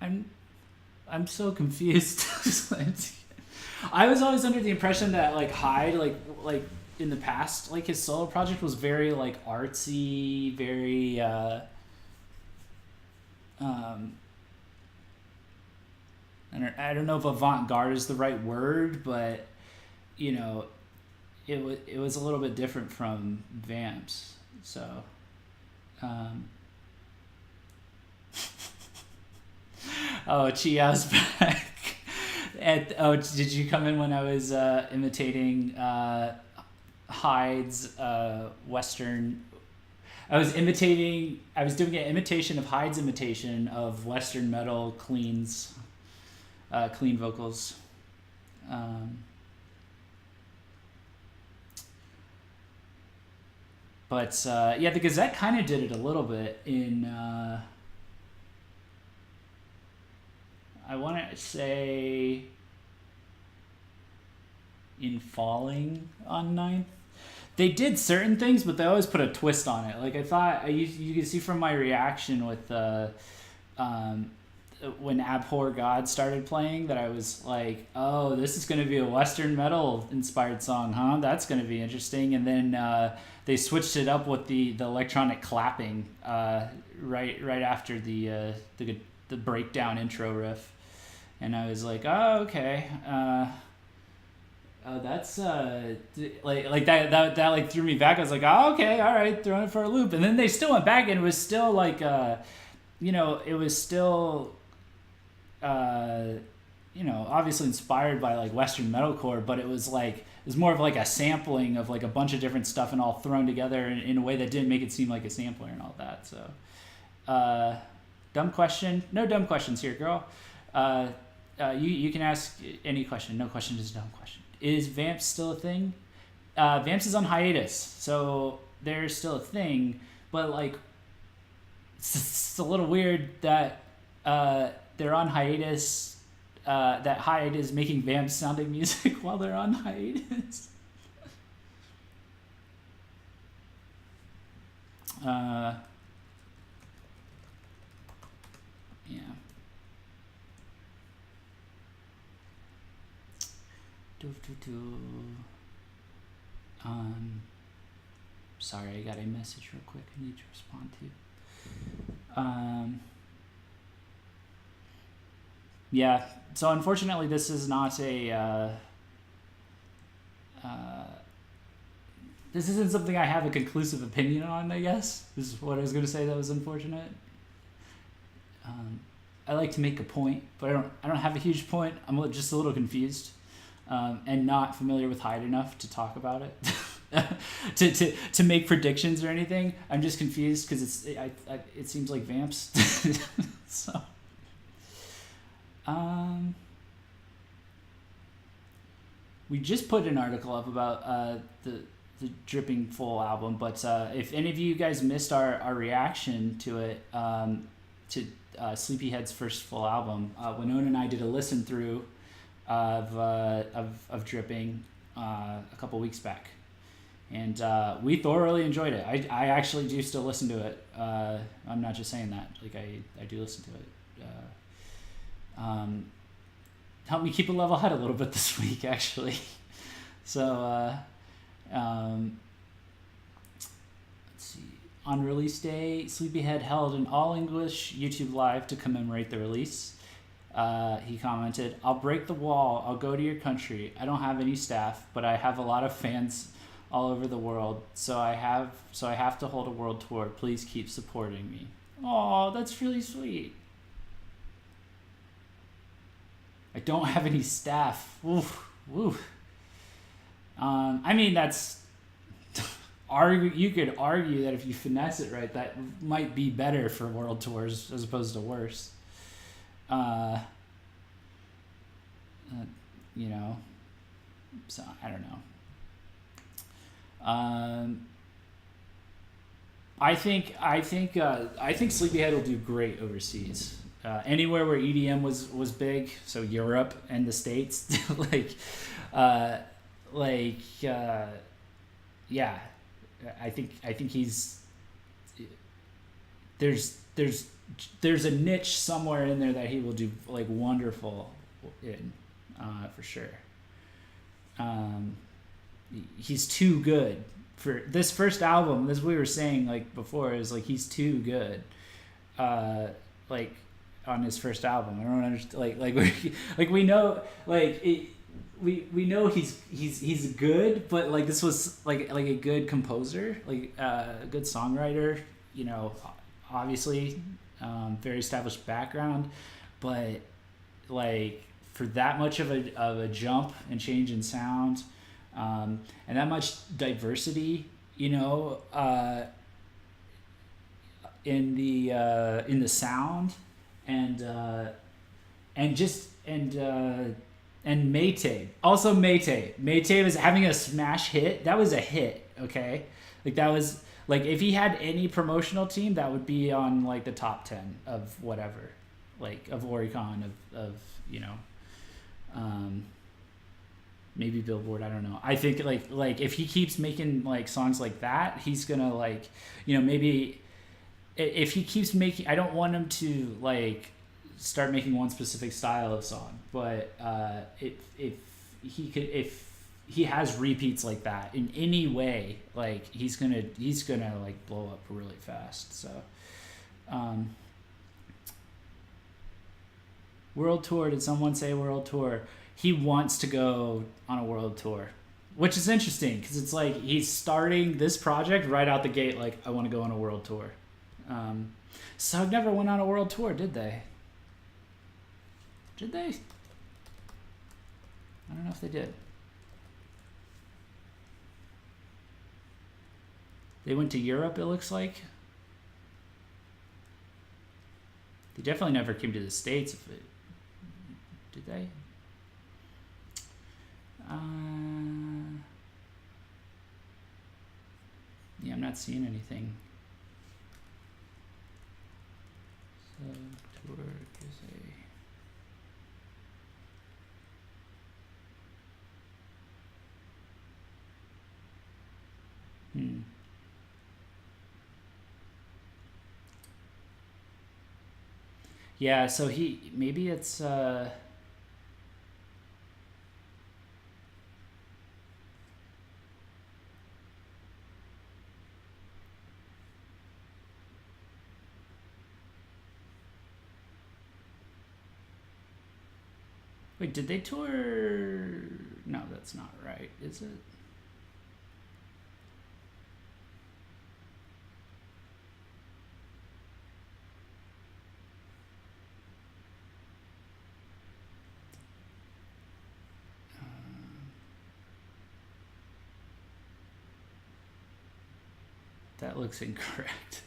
I'm so confused. I was always under the impression that like Hyde, like in the past, like his solo project was very like artsy, very I don't know if avant-garde is the right word, but you know, it was a little bit different from Vamps. So oh, Chiao's back. Did you come in when I was imitating Hyde's Western? I was doing an imitation of Hyde's imitation of Western metal clean vocals. But yeah, the Gazette kind of did it a little bit in, I want to say, in Falling on 9th. They did certain things, but they always put a twist on it. Like I thought, you can see from my reaction with when Abhor God started playing that I was like, oh, this is going to be a Western metal inspired song, huh? That's going to be interesting. And then they switched it up with the electronic clapping right after the breakdown intro riff, and I was like, oh, okay. That's like that like threw me back. I was like, oh, okay, all right, throwing it for a loop. And then they still went back, and it was still like it was still obviously inspired by like Western metalcore, but it was more of like a sampling of like a bunch of different stuff and all thrown together in a way that didn't make it seem like a sampler and all that. So dumb question. No dumb questions here, girl. You can ask any question. No question is a dumb question. Is Vamps still a thing? Vamps is on hiatus, so they're still a thing, but like it's a little weird that they're on hiatus, that Hyde is making Vamps sounding music while they're on hiatus. Yeah. Sorry, I got a message real quick I need to respond to. Yeah, so unfortunately this is not a this isn't something I have a conclusive opinion on, I guess. This is what I was going to say that was unfortunate. I like to make a point, but I don't have a huge point. I'm just a little confused. And not familiar with Hyde enough to talk about it. to make predictions or anything. I'm just confused because it seems like Vamps. So, we just put an article up about the Dripping full album, but if any of you guys missed our reaction to it, to Sleepyhead's first full album, Winona and I did a listen through of Dripping a couple weeks back, and we thoroughly enjoyed it. I actually do still listen to it. I'm not just saying that. Like I do listen to it. Helped me keep a level head a little bit this week, actually. So, let's see. On release day, Sleepyhead held an all-English YouTube live to commemorate the release. He commented, "I'll break the wall. I'll go to your country. I don't have any staff, but I have a lot of fans all over the world. So I have to hold a world tour. Please keep supporting me." Oh, that's really sweet. I don't have any staff. Oof, oof. I mean, that's you could argue that if you finesse it right, that might be better for world tours as opposed to worse. You know, so I don't know. I think Sleepyhead will do great overseas. Anywhere where EDM was big, so Europe and the States, yeah, I think he's there's a niche somewhere in there that he will do like wonderful in, for sure. He's too good for this first album. As we were saying like before, is like he's too good. Like on his first album, I don't understand. We know we know he's good, but like this was like a good composer, like a good songwriter. You know, obviously, very established background, but like for that much of a jump and change in sound, and that much diversity, you know, in the sound, and Mayte. Also Mayte was having a smash hit. That was a hit, okay? Like that was like if he had any promotional team, that would be on like the top 10 of whatever. Like of Oricon, of you know, maybe Billboard, I don't know. I think like if he keeps making like songs like that, he's gonna like, you know, maybe if he keeps making, I don't want him to like start making one specific style of song, but if he has repeats like that in any way, like he's gonna like blow up really fast. So world tour, did someone say world tour? He wants to go on a world tour, which is interesting because it's like he's starting this project right out the gate like, I want to go on a world tour. Sug never went on a world tour, did they? Did they? I don't know if they did. They went to Europe, it looks like. They definitely never came to the States. Did they? Yeah, I'm not seeing anything. So, tour is a... Yeah, so maybe it's wait, did they tour? No, that's not right, is it? That looks incorrect.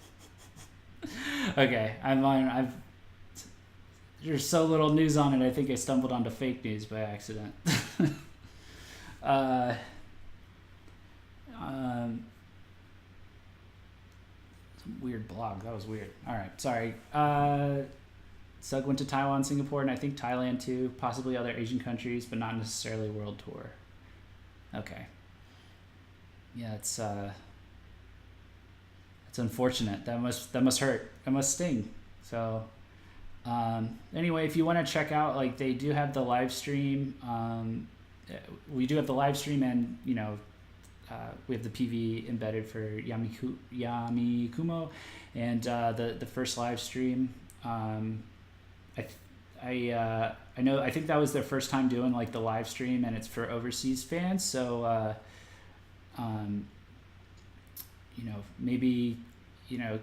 Okay, I'm on. There's so little news on it. I think I stumbled onto fake news by accident. uh, some weird blog. That was weird. All right, sorry. Sugg went to Taiwan, Singapore, and I think Thailand too. Possibly other Asian countries, but not necessarily world tour. Okay. Yeah, it's unfortunate. That must hurt. That must sting. So anyway, if you want to check out, like, they do have the live stream. We do have the live stream, and we have the PV embedded for Yamikumo, and the first live stream. I think that was their first time doing like the live stream, and it's for overseas fans. So maybe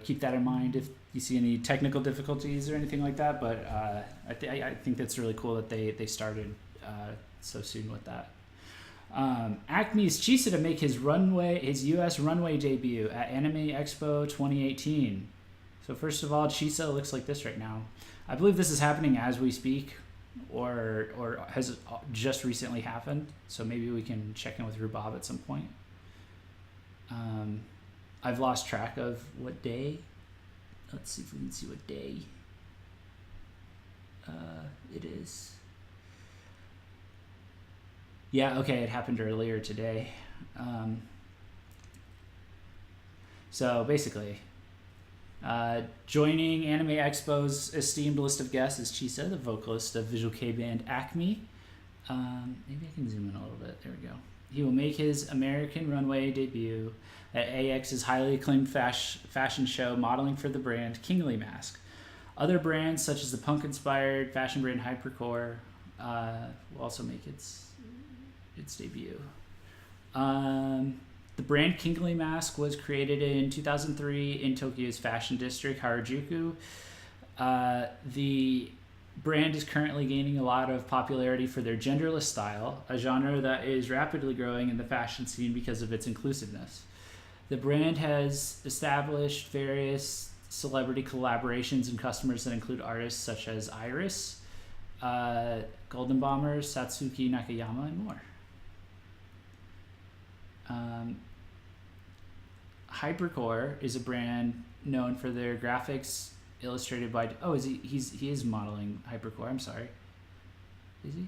keep that in mind if you see any technical difficulties or anything like that. But I think that's really cool that they started so soon with that. Acme's Chisa to make his U.S. runway debut at Anime Expo 2018. So first of all, Chisa looks like this right now. I believe this is happening as we speak, or has just recently happened. So maybe we can check in with Rubab at some point. I've lost track of what day. Let's see if we can see what day it is. Yeah, okay, it happened earlier today. So basically, joining Anime Expo's esteemed list of guests is Chisa, the vocalist of visual kei band Acme. Maybe I can zoom in a little bit. There we go. He will make his American runway debut at AX's highly acclaimed fashion show, modeling for the brand Kingly Mask. Other brands, such as the punk-inspired fashion brand Hypercore, will also make its debut. The brand Kingly Mask was created in 2003 in Tokyo's fashion district, Harajuku. The brand is currently gaining a lot of popularity for their genderless style, a genre that is rapidly growing in the fashion scene because of its inclusiveness. The brand has established various celebrity collaborations and customers that include artists such as Iris, Golden Bombers, Satsuki Nakayama, and more. Hypercore is a brand known for their graphics illustrated by he is modeling Hypercore. I'm sorry. Is he?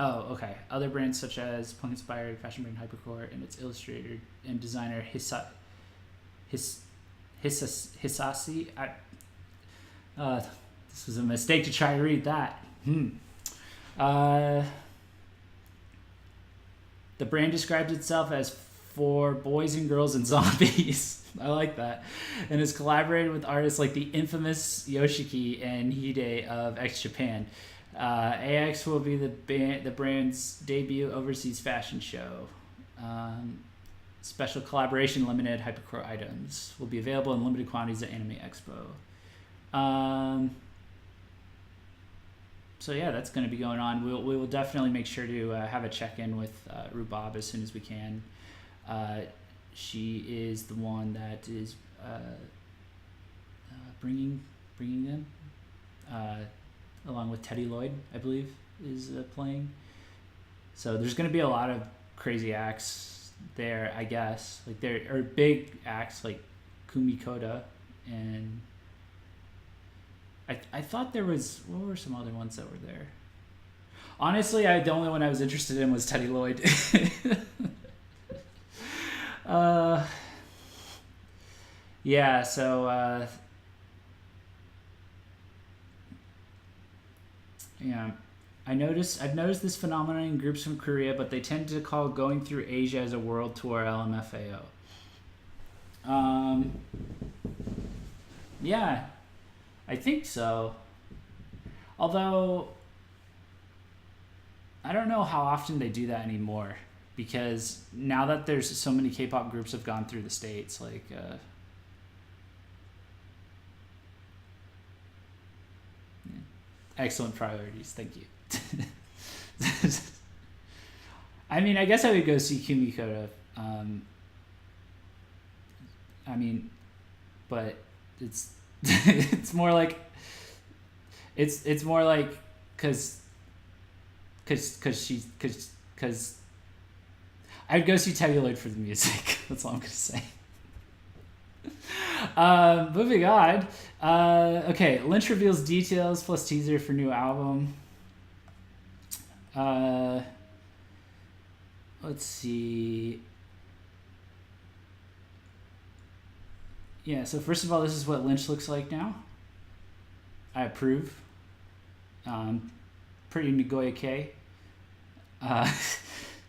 Oh, okay. Other brands such as punk-inspired fashion brand Hypercore and its illustrator and designer Hisasi. This was a mistake to try to read that. The brand describes itself as for boys and girls and zombies. I like that. And has collaborated with artists like the infamous Yoshiki and Hide of X Japan. AX will be the brand's debut overseas fashion show. Special collaboration limited Hypercore items will be available in limited quantities at Anime Expo. So yeah, that's going to be going on. We will definitely make sure to have a check-in with Rubab as soon as we can. She is the one that is bringing them, along with Teddy Lloyd, I believe, is playing. So there's going to be a lot of crazy acts there, I guess. Like there are big acts like Kumi Koda, and I thought there was, what were some other ones that were there? Honestly, the only one I was interested in was Teddy Lloyd. Yeah, so yeah, I've noticed this phenomenon in groups from Korea, but they tend to call going through Asia as a world tour LMFAO. Yeah, I think so. Although I don't know how often they do that anymore, because now that there's so many K-pop groups have gone through the States, like excellent priorities, thank you. I mean, I guess I would go see Kumi Koda I mean, but it's it's more like it's more like because I'd go see Teddy Lloyd for the music. That's all I'm gonna say. Moving on. Okay, Lynch reveals details plus teaser for new album. Let's see. Yeah, so first of all, this is what Lynch looks like now. I approve. Pretty Nagoya K. This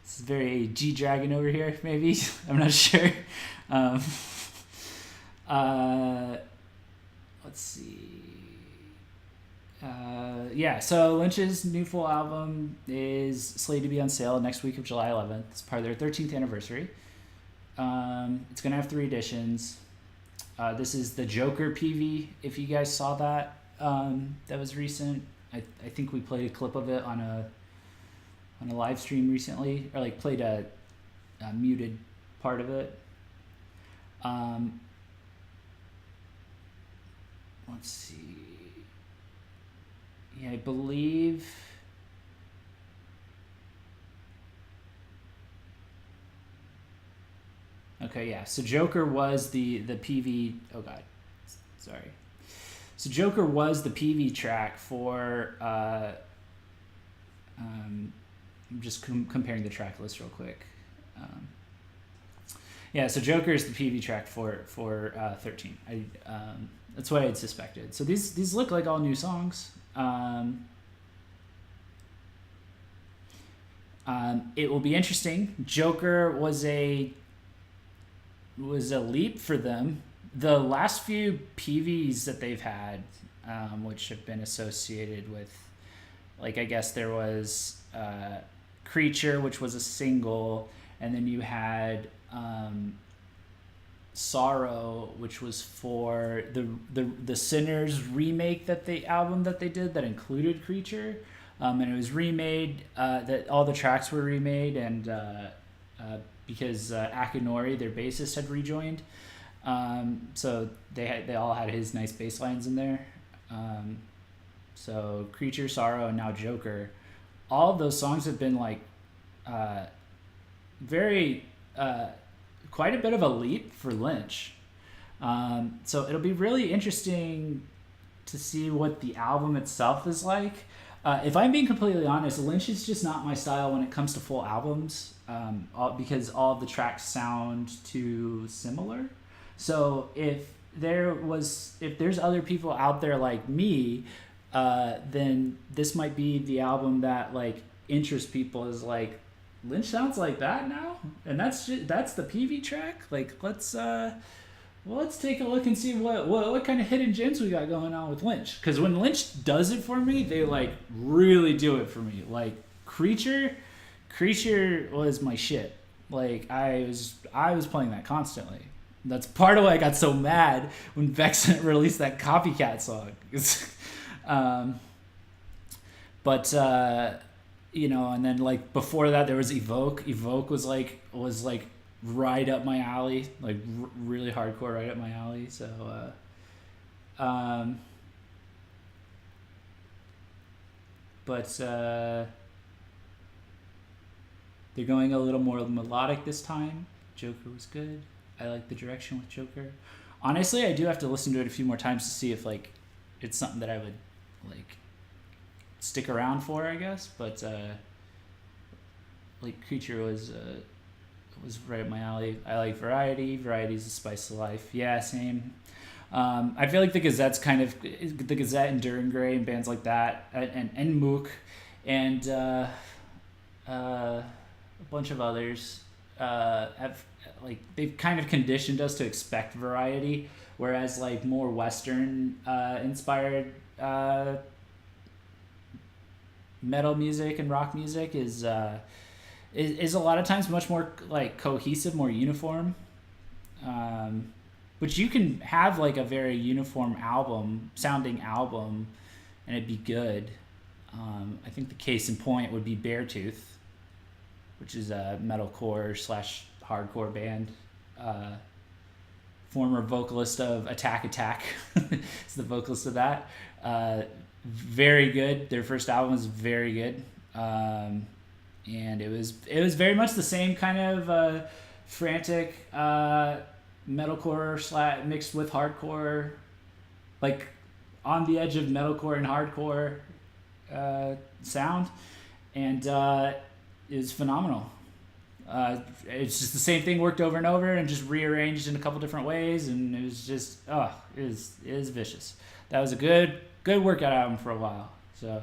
is very G-Dragon over here, maybe. I'm not sure. Let's see. Yeah, so Lynch's new full album is slated to be on sale next week of July 11th. It's part of their 13th anniversary. It's going to have 3 editions. This is the Joker PV, if you guys saw that. That was recent. I think we played a clip of it on a live stream recently, or like played a muted part of it. Let's see. Yeah, I believe. Okay, yeah. So Joker was the PV. Oh God, sorry. So Joker was the PV track for. I'm just comparing the track list real quick. Yeah, so Joker is the PV track for 13. That's what I had suspected. So these look like all new songs. It will be interesting. Joker was a leap for them. The last few PVs that they've had, which have been associated with, like, I guess there was Creature, which was a single, and then you had Sorrow, which was for the Sinners remake album that they did that included Creature, and it was remade. That all the tracks were remade, and because Akinori, their bassist, had rejoined, so they all had his nice bass lines in there. So Creature, Sorrow, and now Joker, all of those songs have been like very. Quite a bit of a leap for Lynch. So it'll be really interesting to see what the album itself is like. If I'm being completely honest, Lynch is just not my style when it comes to full albums, because all of the tracks sound too similar. So if there's other people out there like me, then this might be the album that like interests people, is like, Lynch sounds like that now, and that's the PV track. Like, let's take a look and see what kind of hidden gems we got going on with Lynch. Because when Lynch does it for me, they like really do it for me. Like Creature was my shit. Like I was playing that constantly. That's part of why I got so mad when Vexen released that Copycat song. And then like before that there was Evoke. Evoke was like right up my alley, like really hardcore, right up my alley. So they're going a little more melodic this time. Joker was good. I like the direction with Joker. Honestly, I do have to listen to it a few more times to see if like it's something that I would like stick around for, I guess. But like Creature was right up my alley. I like Variety. Variety's the spice of life. Yeah, same. I feel like the Gazette and Duran Gray and bands like that, and Mook, and a bunch of others have like they've kind of conditioned us to expect variety, whereas like more Western inspired metal music and rock music is a lot of times much more like cohesive, more uniform. Which you can have like a very uniform sounding album, and it'd be good. I think the case in point would be Beartooth, which is a metalcore / hardcore band former vocalist of Attack Attack. It's the vocalist of that. Very good. Their first album was very good. And it was very much the same kind of frantic metalcore mixed with hardcore, like on the edge of metalcore and hardcore sound, and it was phenomenal. It's just the same thing worked over and over and just rearranged in a couple different ways, and it was just it was vicious. That was a good workout album for a while. So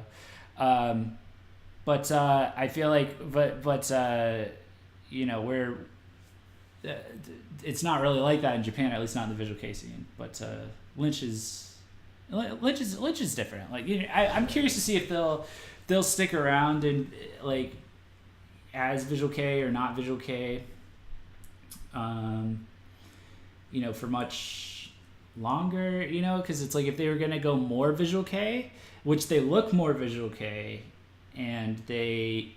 but I feel like we're it's not really like that in Japan, at least not in the visual kei scene. But Lynch is different. Like, I'm curious to see if they'll stick around and like as visual kei or not visual kei, for much longer, because it's like if they were gonna go more visual kei, which they look more visual kei, and they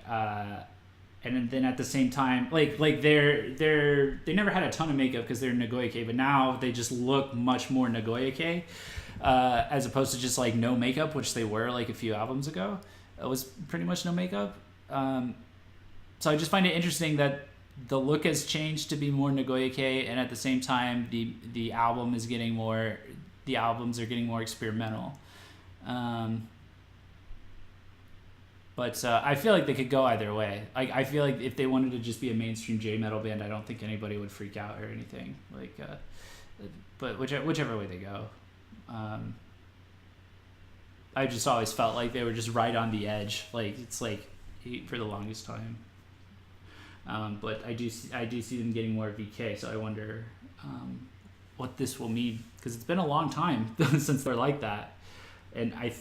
and then at the same time, like they never had a ton of makeup because they're Nagoya kei, but now they just look much more Nagoya kei, as opposed to just like no makeup, which they were like a few albums ago. It was pretty much no makeup. So I just find it interesting that the look has changed to be more Nagoya kei, and at the same time the albums are getting more experimental. But I feel like they could go either way. I feel like if they wanted to just be a mainstream J metal band, I don't think anybody would freak out or anything. Like, but whichever way they go, I just always felt like they were just right on the edge. Like it's like for the longest time. But I do see them getting more VK, so I wonder what this will mean, because it's been a long time since they're like that, and I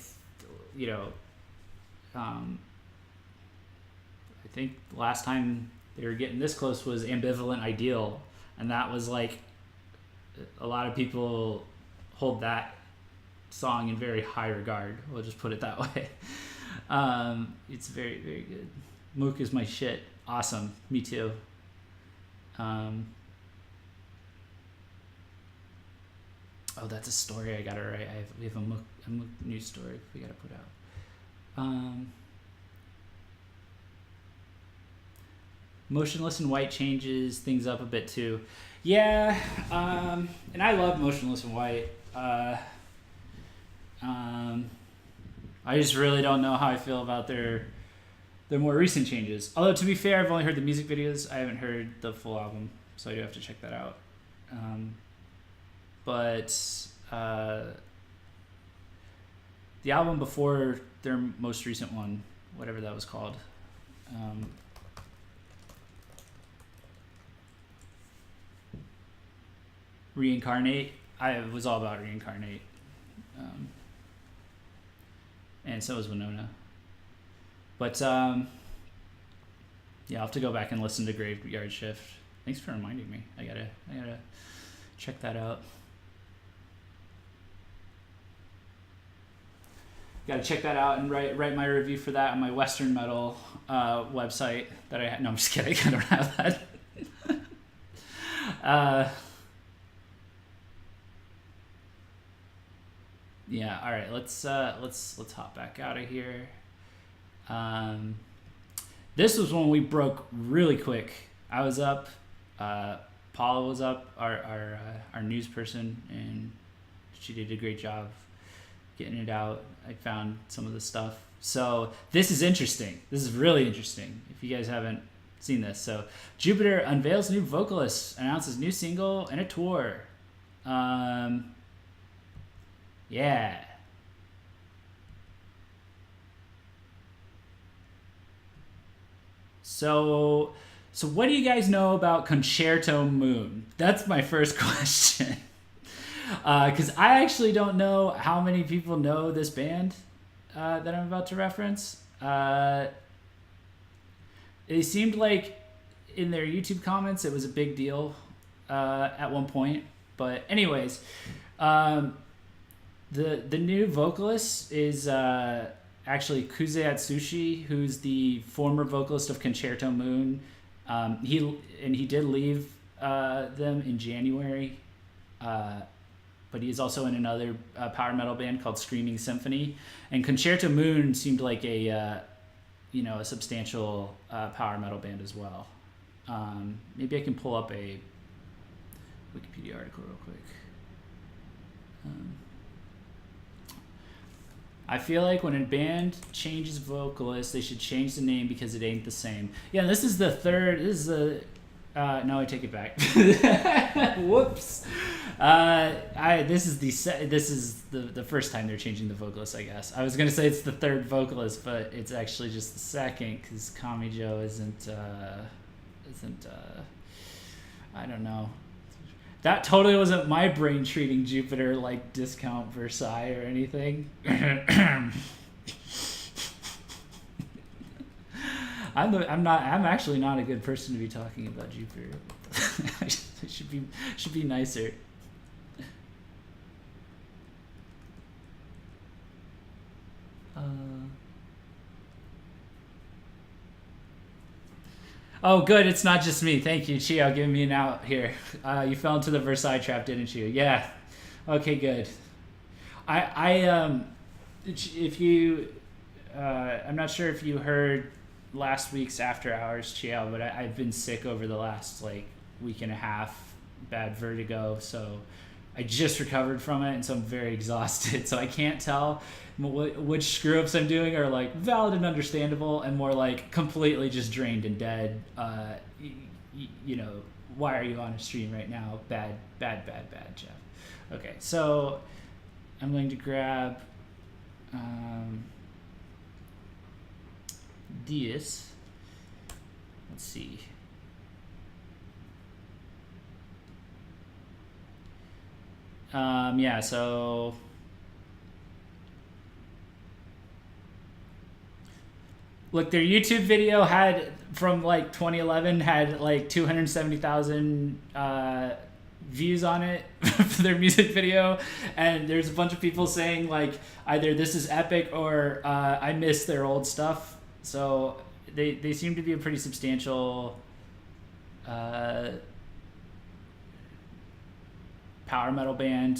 think the last time they were getting this close was Ambivalent Ideal, and that was like a lot of people hold that song in very high regard. We'll just put it that way. It's very, very good. Mook is my shit. Awesome. Me too. That's a story I gotta write. We have a Mook news story we gotta put out. Motionless in White changes things up a bit too. Yeah, and I love Motionless in White. I just really don't know how I feel about their more recent changes. Although, to be fair, I've only heard the music videos. I haven't heard the full album, so I do have to check that out. But the album before their most recent one, whatever that was called, Reincarnate. I was all about Reincarnate, and so was Winona. But yeah, I'll have to go back and listen to Graveyard Shift. Thanks for reminding me. I gotta check that out. Gotta check that out and write my review for that on my Western Metal website that I had. No, I'm just kidding. I don't have that. Yeah. All right. Let's hop back out of here. This was when we broke really quick. I was up. Paula was up, our news person, and she did a great job getting it out. I found some of the stuff. So this is interesting. This is really interesting if you guys haven't seen this. So Jupiter unveils new vocalist, announces new single and a tour. Yeah. So what do you guys know about Concerto Moon? That's my first question. Because I actually don't know how many people know this band that I'm about to reference. It seemed like in their YouTube comments it was a big deal at one point. But anyways, the new vocalist is actually Kuze Atsushi, who's the former vocalist of Concerto Moon. He did leave them in January but he's also in another power metal band called Screaming Symphony. And Concerto Moon seemed like a substantial power metal band as well. Maybe I can pull up a Wikipedia article real quick. I feel like when a band changes vocalists, they should change the name because it ain't the same. Yeah, this is the third. This is the. No, I take it back. Whoops. This is the first time they're changing the vocalist, I guess. I was gonna say it's the third vocalist, but it's actually just the second because Kami Joe isn't. I don't know. That totally wasn't my brain treating Jupiter like discount Versailles or anything. I'm actually not a good person to be talking about Jupiter. I should be nicer. Oh, good. It's not just me. Thank you, Chio, giving me an out here. You fell into the Versailles trap, didn't you? Yeah. Okay, good. If you, I'm not sure if you heard last week's After Hours, Chio, but I've been sick over the last week and a half. Bad vertigo, so I just recovered from it, and so I'm very exhausted. So I can't tell which screw ups I'm doing are valid and understandable, and more completely just drained and dead. Why are you on a stream right now? Bad, Jeff. Okay, so I'm going to grab this. Let's see. So look, their YouTube video from 2011 had 270,000 views on it for their music video, and there's a bunch of people saying either this is epic or I miss their old stuff. So they seem to be a pretty substantial power metal band.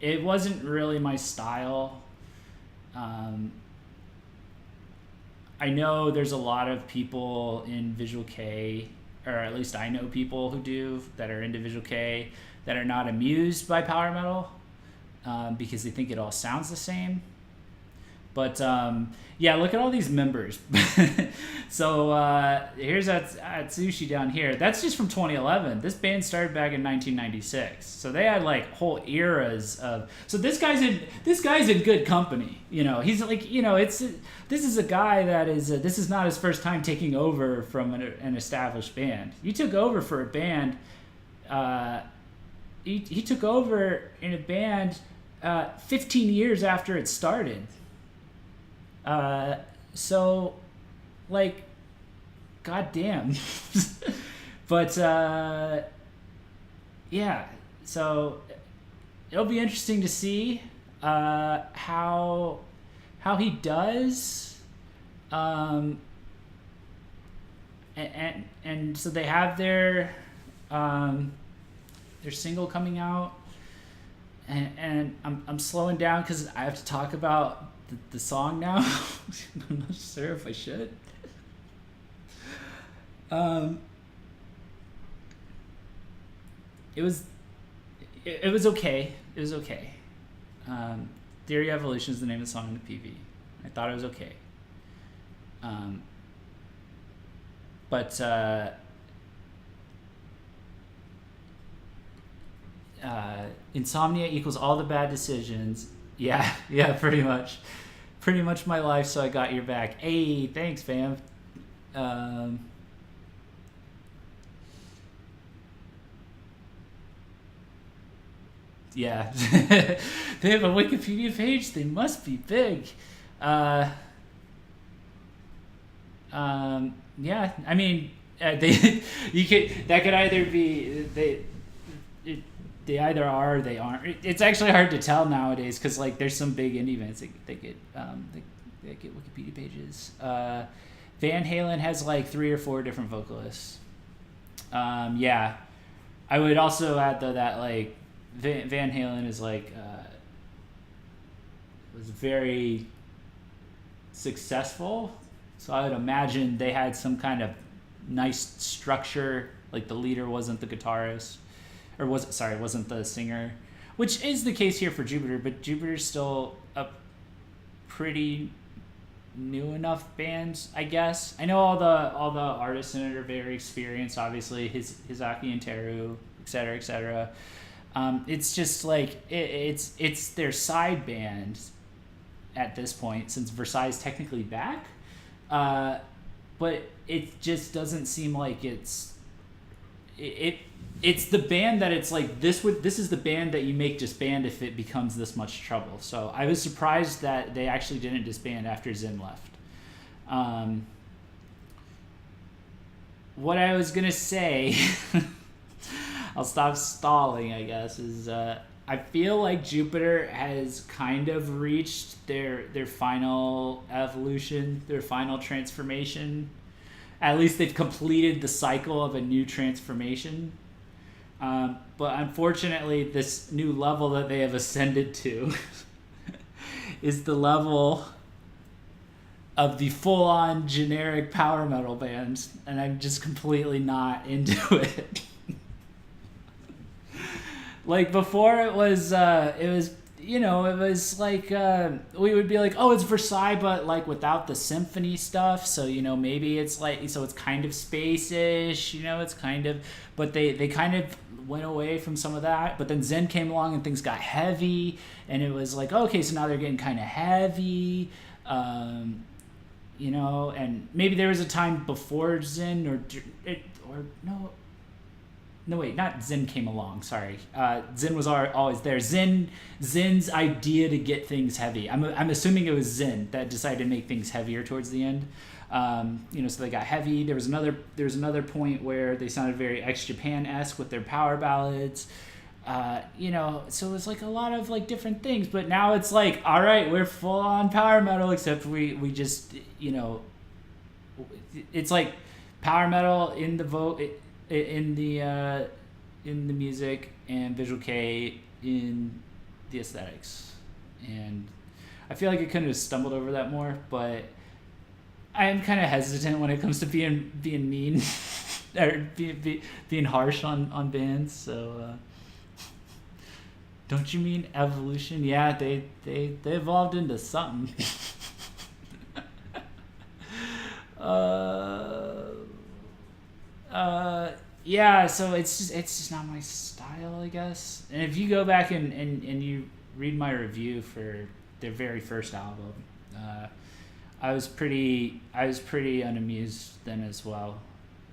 It wasn't really my style. I know there's a lot of people in v-kei, or at least I know people who do, that are into v-kei, that are not amused by power metal because they think it all sounds the same. But look at all these members. So here's Atsushi down here. That's just from 2011. This band started back in 1996. So they had whole eras of. So this guy's in good company. He's this is a guy that is. This is not his first time taking over from an established band. You took over for a band. He took over in a band 15 years after it started. So goddamn. But so it'll be interesting to see how he does. And so they have their single coming out, and I'm slowing down because I have to talk about the song now. I'm not sure if I should. It was okay. It was okay. Theory Evolution is the name of the song in the PV. I thought it was okay. But insomnia equals all the bad decisions. Yeah, pretty much my life. So I got your back. Hey, thanks, fam. Yeah, they have a Wikipedia page. They must be big. Yeah, I mean, that could either be they either are or they aren't. It's actually hard to tell nowadays because there's some big indie bands that get Wikipedia pages. Van Halen has 3 or 4 different vocalists. Yeah, I would also add though that Van Halen is like was very successful, so I would imagine they had some kind of nice structure. Like the leader wasn't the guitarist, or wasn't the singer, which is the case here for Jupiter. But Jupiter's still a pretty new enough band, I guess. I know all the artists in it are very experienced. Obviously, Hisaki and Teru, etc., etc. It's just like it's their side band at this point, since Versailles is technically back, but it just doesn't seem like it's the band that it's like this is the band that you make disband if it becomes this much trouble. So I was surprised that they actually didn't disband after Zen left. What I was gonna say, I'll stop stalling, I guess, is I feel like Jupiter has kind of reached their final evolution, their final transformation. At least they've completed the cycle of a new transformation. But unfortunately, this new level that they have ascended to is the level of the full-on generic power metal band, and I'm just completely not into it. Like before, it was like we would be like, oh, it's Versailles, but like without the symphony stuff. So maybe it's like, so it's kind of space-ish. It's kind of, but they kind of went away from some of that. But then Zen came along and things got heavy, and it was like, okay, so now they're getting kind of heavy. And maybe there was a time before Zen No, wait, not Zen came along, sorry. Zen was always there. Zen's idea to get things heavy. I'm assuming it was Zen that decided to make things heavier towards the end. So they got heavy. There was another point where they sounded very ex-Japan-esque with their power ballads. So it was like a lot of like different things. But now it's like, all right, we're full on power metal, except we just, it's like power metal in the in the music, and v-kei in the aesthetics. And I feel like I could have stumbled over that more, but I am kind of hesitant when it comes to being mean or being harsh on bands. So don't you mean evolution? Yeah, they evolved into something. Yeah, so it's just not my style, I guess. And if you go back and you read my review for their very first album, I was pretty unamused then as well.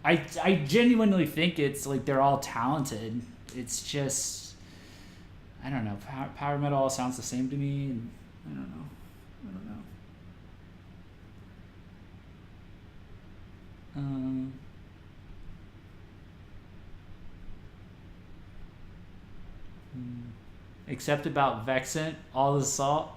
I genuinely think it's like they're all talented. It's just, I don't know, power metal all sounds the same to me, and I don't know. Except about Vexant, all the salt.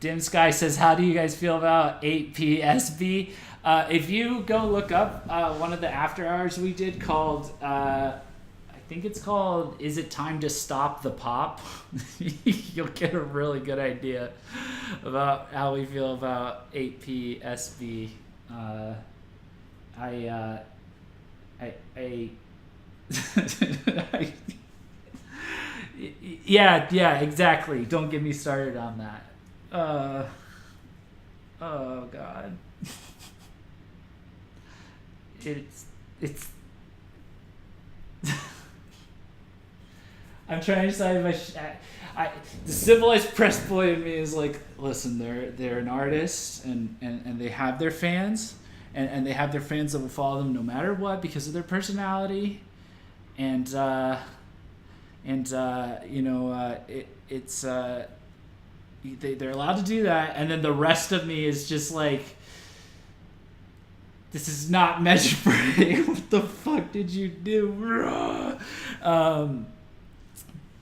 Dim Sky says, how do you guys feel about 8PSB? If you go look up one of the after hours we did called, I think it's called Is It Time to Stop the Pop? You'll get a really good idea about how we feel about 8PSB. Yeah, exactly. Don't get me started on that. Oh God. It's I'm trying to decide if the civilized press boy in me is like, listen, they're an artist, and they have their fans, and they have their fans that will follow them no matter what because of their personality, and they're allowed to do that, and then the rest of me is just like, this is not Measure Break. What the fuck did you do?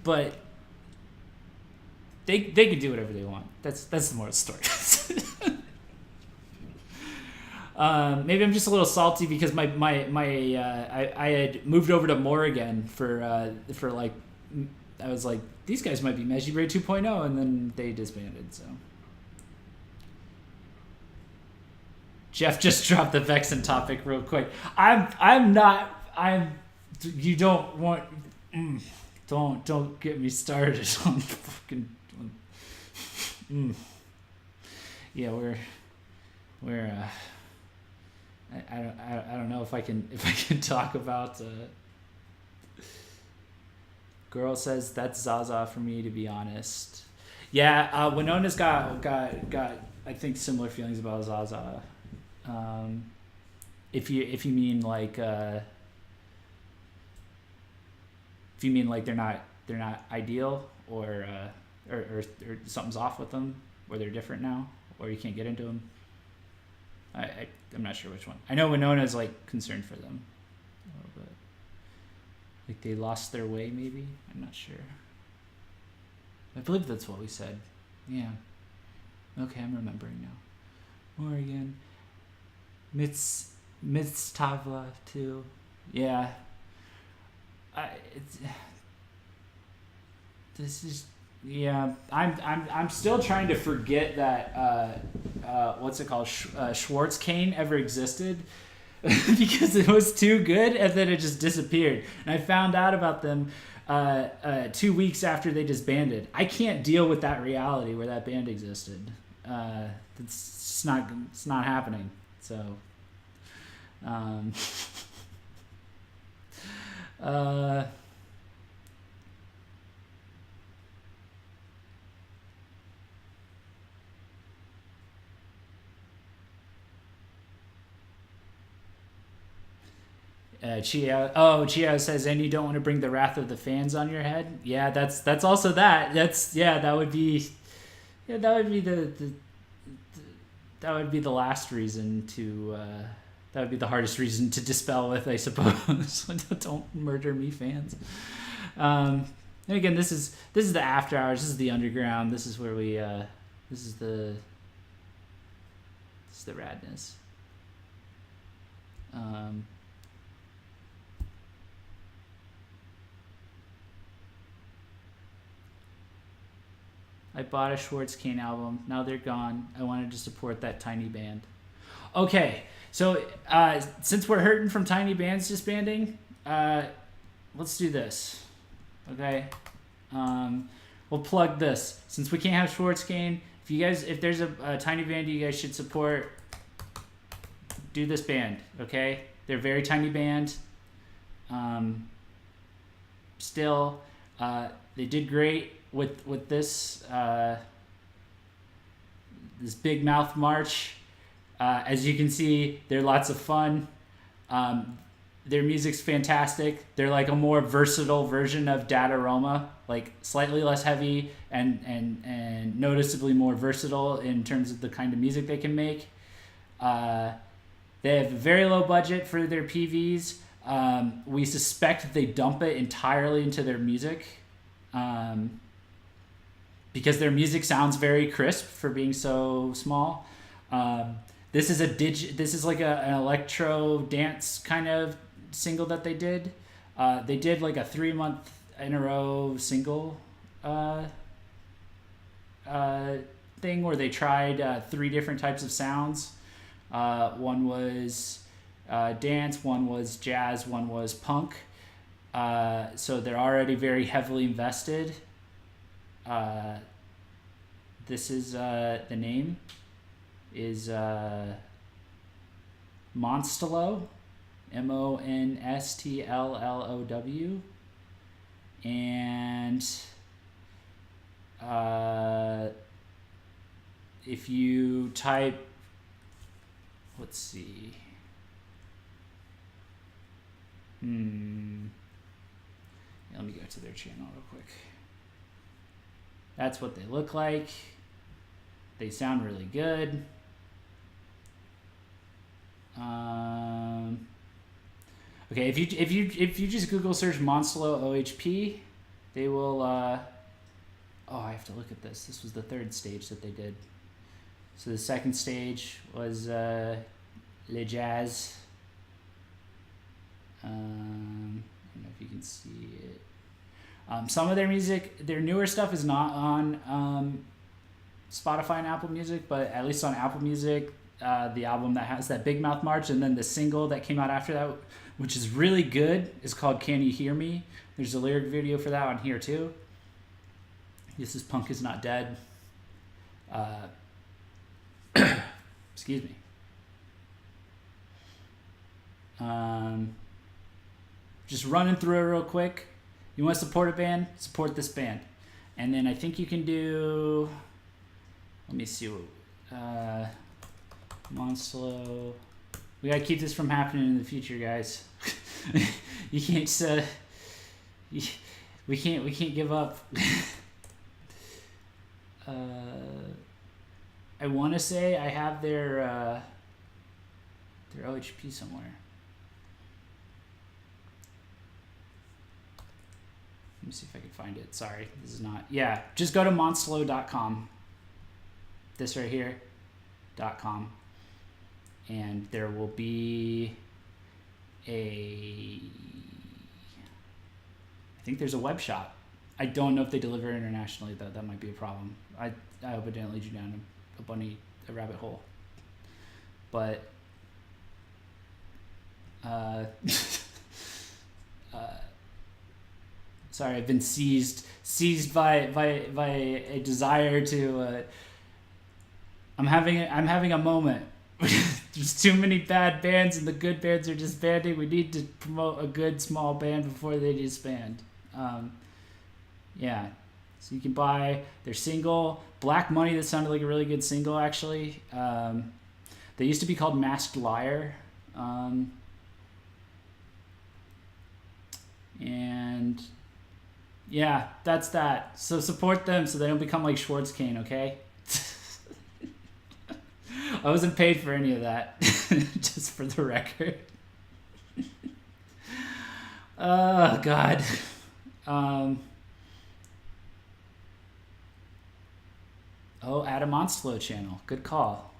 But they can do whatever they want. That's the moral of the story. Maybe I'm just a little salty because I had moved over to More again for like, I was like, these guys might be Meji Ray 2.0, and then they disbanded. So Jeff just dropped the Vexen topic real quick. You don't want. Don't get me started on fucking. Yeah, we're. I don't know if I can talk about. Girl says that's Zaza for me, to be honest. Yeah, Winona's got I think similar feelings about Zaza. If you mean like they're not ideal or something's off with them, or they're different now, or you can't get into them. I'm not sure which one. I know Winona's like concerned for them a little bit. Like they lost their way, maybe? I'm not sure. I believe that's what we said. Yeah. Okay, I'm remembering now. Oregon. Mitztavla too. Yeah. I'm still trying to forget that what's it called, Schwartz cane ever existed. Because it was too good, and then it just disappeared. And I found out about them 2 weeks after they disbanded. I can't deal with that reality where that band existed. It's not happening. So, Chia says, and you don't want to bring the wrath of the fans on your head. Yeah, that's also that. That would be the last reason to. That would be the hardest reason to dispel with, I suppose. Don't murder me, fans. And again, this is the after hours. This is the underground. This is where we. This is the radness. I bought a Schwartz Kane album. Now they're gone. I wanted to support that tiny band. Okay, so since we're hurting from tiny bands disbanding, let's do this. Okay, we'll plug this. Since we can't have Schwartz Kane, if there's a tiny band you guys should support, do this band. Okay, they're a very tiny band. Still, they did great with this this Big Mouth March. As you can see, they're lots of fun. Their music's fantastic. They're like a more versatile version of Dataroma, like slightly less heavy and noticeably more versatile in terms of the kind of music they can make. They have a very low budget for their PVs. We suspect they dump it entirely into their music. Because their music sounds very crisp for being so small. This is like an electro dance kind of single that they did. They did like a 3-month in a row single thing where they tried 3 different types of sounds. One was dance, one was jazz, one was punk. So they're already very heavily invested. This is the name is Monstlow, Monstlow, and if you type, let's see, let me go to their channel real quick. That's what they look like. They sound really good. Okay, if you just Google search Monstlow OHP, they will. I have to look at this. This was the 3rd stage that they did. So the 2nd stage was Le Jazz. I don't know if you can see it. Some of their music, their newer stuff is not on Spotify and Apple Music, but at least on Apple Music, the album that has that Big Mouth March, and then the single that came out after that, which is really good, is called Can You Hear Me? There's a lyric video for that on here too. This is Punk Is Not Dead. Excuse me. Just running through it real quick. You want to support a band? Support this band. And then I think you can do... Let me see. Monslo. We gotta keep this from happening in the future, guys. You can't. We can't give up. I want to say I have their OHP somewhere. Let me see if I can find it. Sorry, this is not. Yeah, just go to monslo.com. This right here, .com, and there will be I think there's a web shop. I don't know if they deliver internationally though. That might be a problem. I hope it didn't lead you down a rabbit hole. But sorry, I've been seized by a desire to. I'm having a moment. There's too many bad bands, and the good bands are disbanding. We need to promote a good small band before they disband. Yeah, so you can buy their single Black Money. That sounded like a really good single, actually. They used to be called Masked Liar, and yeah, that's that. So support them so they don't become like Schwartz Kane, okay? I wasn't paid for any of that, just for the record. Oh, God. Add a Monstlo channel. Good call.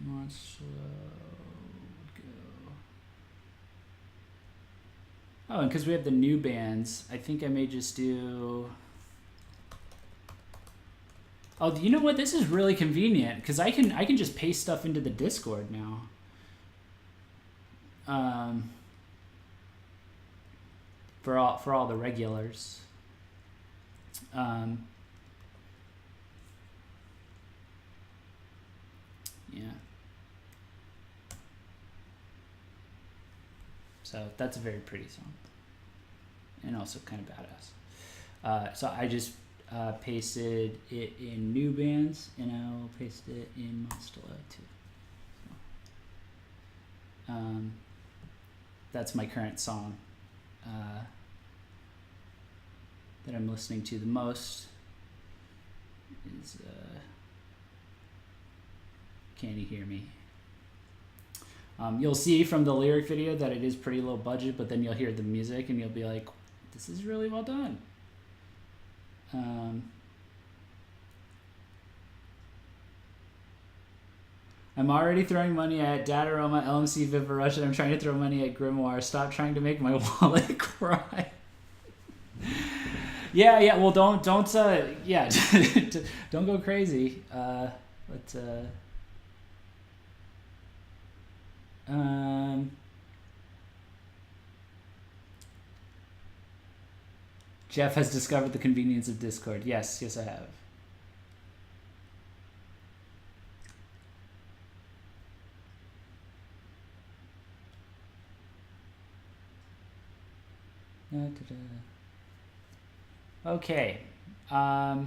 Monstlo, go. Oh, and because we have the new bands, I think I may just do... Oh, you know what? This is really convenient because I can just paste stuff into the Discord now. For all the regulars. Yeah. So that's a very pretty song, and also kind of badass. So I just pasted it in new bands, and I'll paste it in Monstlo too. So, that's my current song that I'm listening to the most. Is Can You Hear Me? You'll see from the lyric video that it is pretty low budget, but then you'll hear the music and you'll be like, this is really well done. I'm already throwing money at Dataroma, LMC, Vivarush, and I'm trying to throw money at Grimoire. Stop trying to make my wallet cry. Yeah, well, don't don't go crazy. Jeff has discovered the convenience of Discord. Yes, I have. Okay. I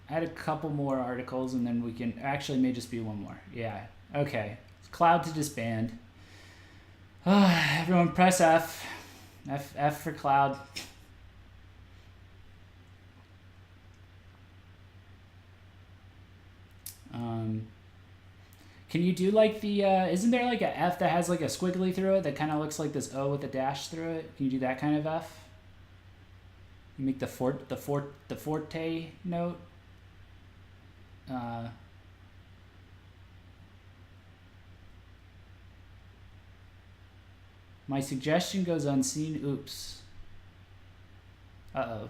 had a couple more articles, and then we can... Actually, may just be one more. Yeah. Okay. Cloud to disband. Everyone press F. F for Cloud. Um, can you do like the, isn't there like a F that has like a squiggly through it that kind of looks like this O with a dash through it? Can you do that kind of F? You make the forte note. My suggestion goes unseen. Oops. Uh-oh.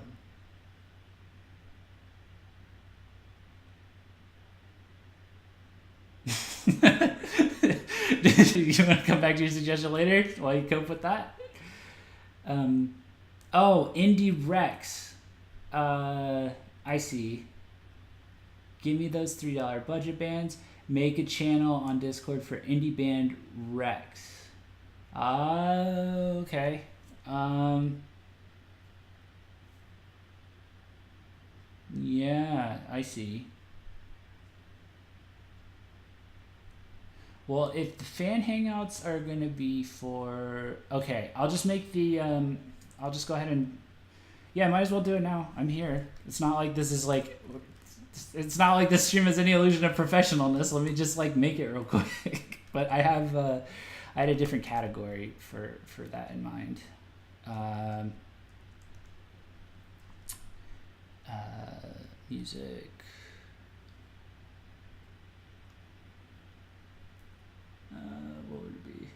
You want to come back to your suggestion later while you cope with that? Oh, Indie Rex. I see. Give me those $3 budget bands. Make a channel on Discord for indie band Rex. Okay. Yeah, I see. Well, if the fan hangouts are gonna be for, okay, I'll just make the I'll just go ahead and, yeah, might as well do it now. I'm here. It's not like this is like, it's not like this stream has any illusion of professionalness. Let me just like make it real quick. But I have I had a different category for that in mind. Music. What would it be?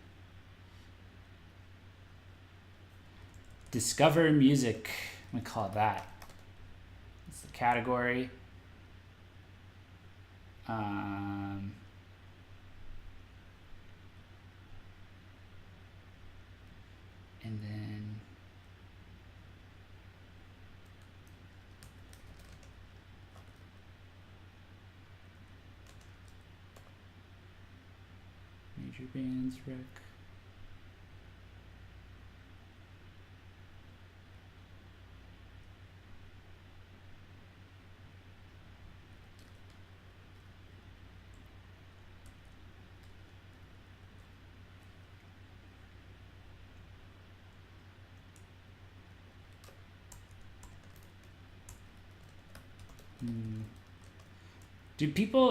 Discover music. I'm gonna call it that. It's the category. And then major bands, rec.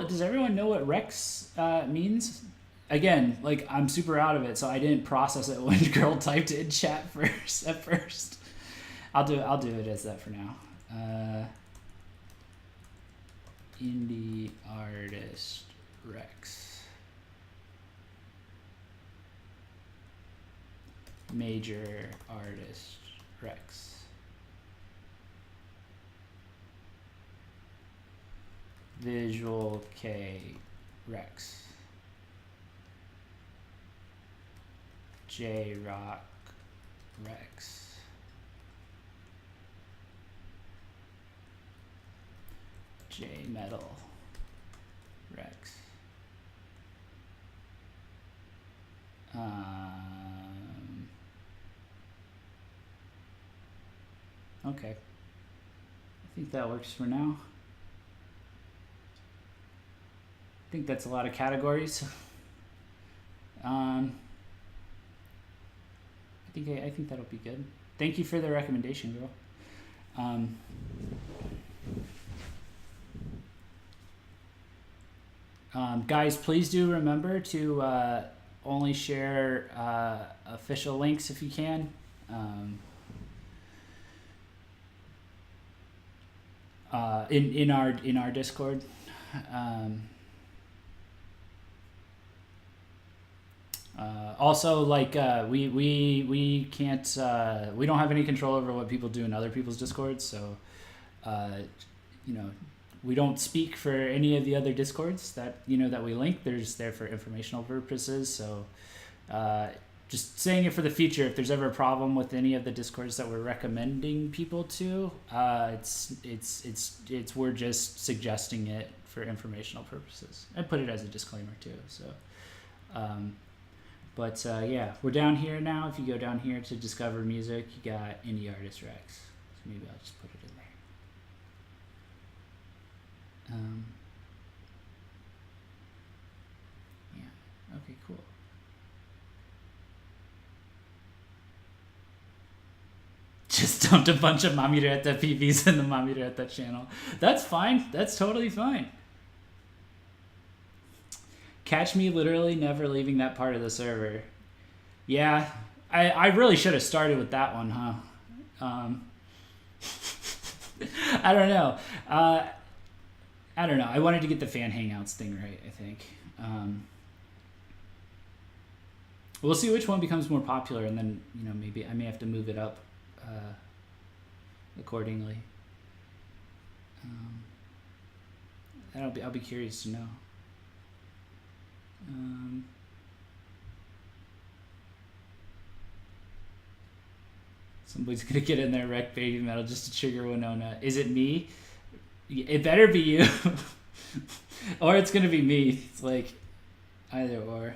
Does everyone know what Rex means? Again, like I'm super out of it, so I didn't process it when girl typed it in chat at first. I'll do it as that for now. Indie artist Rex. Major artist Rex. v-kei Rex. J-Rock Rex. J-Metal Rex. Okay. I think that works for now. I think that's a lot of categories. I think that'll be good. Thank you for the recommendation, girl. Guys, please do remember to only share official links if you can. In our Discord. Also, like we can't we don't have any control over what people do in other people's Discords, so we don't speak for any of the other Discords that that we link. They're just there for informational purposes. So just saying it for the future, if there's ever a problem with any of the Discords that we're recommending people to, we're just suggesting it for informational purposes. I put it as a disclaimer too. So. But yeah, we're down here now. If you go down here to Discover Music, you got Indie Artist Rex. So maybe I'll just put it in there. Yeah, okay, cool. Just dumped a bunch of Mamireta PVs in the Mamireta channel. That's fine. That's totally fine. Catch me literally never leaving that part of the server. Yeah, I really should have started with that one, huh? Um, I don't know. I don't know. I wanted to get the fan hangouts thing right, I think. We'll see which one becomes more popular, and then, you know, maybe I may have to move it up accordingly. I'll be curious to know. Somebody's gonna get in there, wreck baby metal just to trigger Winona. Is it me? It better be you, or it's gonna be me. It's like either or.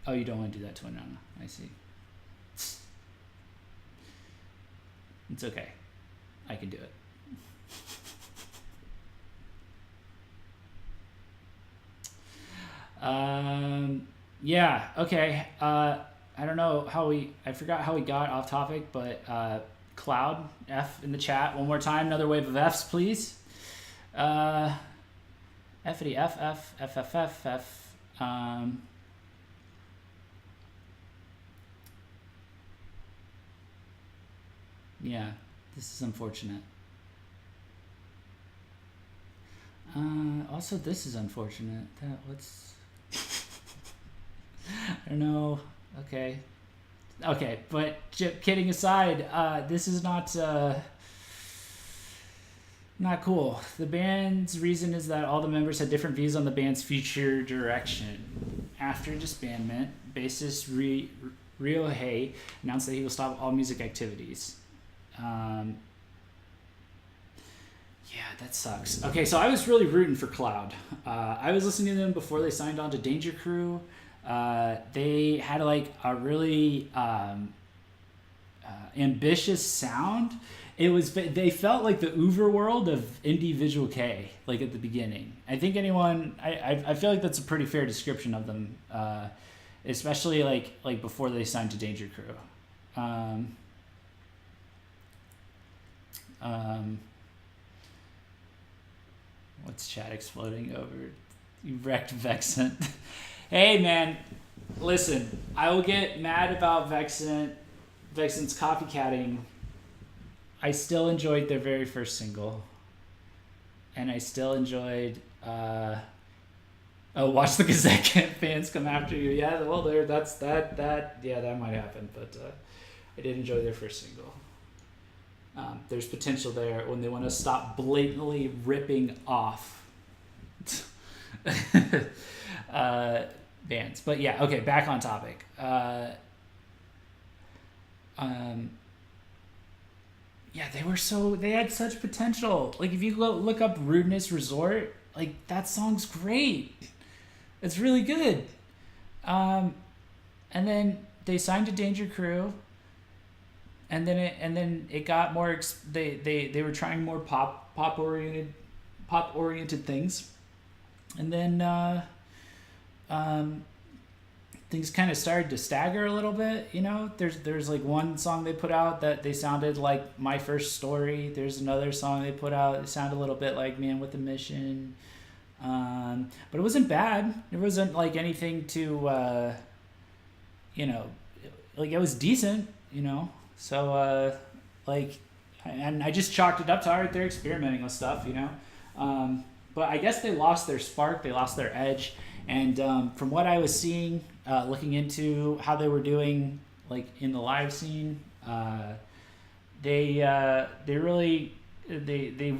Oh, you don't want to do that to Winona. I see. It's okay. I can do it. Yeah. Okay. I don't know how I forgot how we got off topic, but Cloud F in the chat one more time. Another wave of Fs, please. F F F F F F F. Yeah, this is unfortunate. Also, this is unfortunate. What's I don't know. Okay, but kidding aside, this is not cool. The band's reason is that all the members had different views on the band's future direction. After disbandment, bassist v-kei announced that he will stop all music activities. Yeah, that sucks. Okay, so I was really rooting for Cloud. I was listening to them before they signed on to Danger Crew. They had like a really ambitious sound. They felt like the Uber-world of indie v-kei, like at the beginning. I think I feel like that's a pretty fair description of them, especially like before they signed to Danger Crew. What's chat exploding over? You wrecked Vexant. Hey man, listen, I will get mad about Vexant's copycatting. I still enjoyed their very first single. And I still enjoyed watch the Gazette fans come after you. Yeah, well that might happen, but I did enjoy their first single. There's potential there when they want to stop blatantly ripping off bands. But yeah, okay, back on topic. Yeah, they had such potential. Like if you look up Rudeness Resort, like that song's great. It's really good. And then they signed to Danger Crew. And then it got more. They were trying more pop oriented things, and then things kind of started to stagger a little bit. You know, there's like one song they put out that they sounded like My First Story. There's another song they put out that sounded a little bit like Man with a Mission, but it wasn't bad. It wasn't like anything to, like it was decent. You know. So, and I just chalked it up to, all right, they're experimenting with stuff, you know. But I guess they lost their spark, they lost their edge. And from what I was seeing, looking into how they were doing, like, in the live scene, they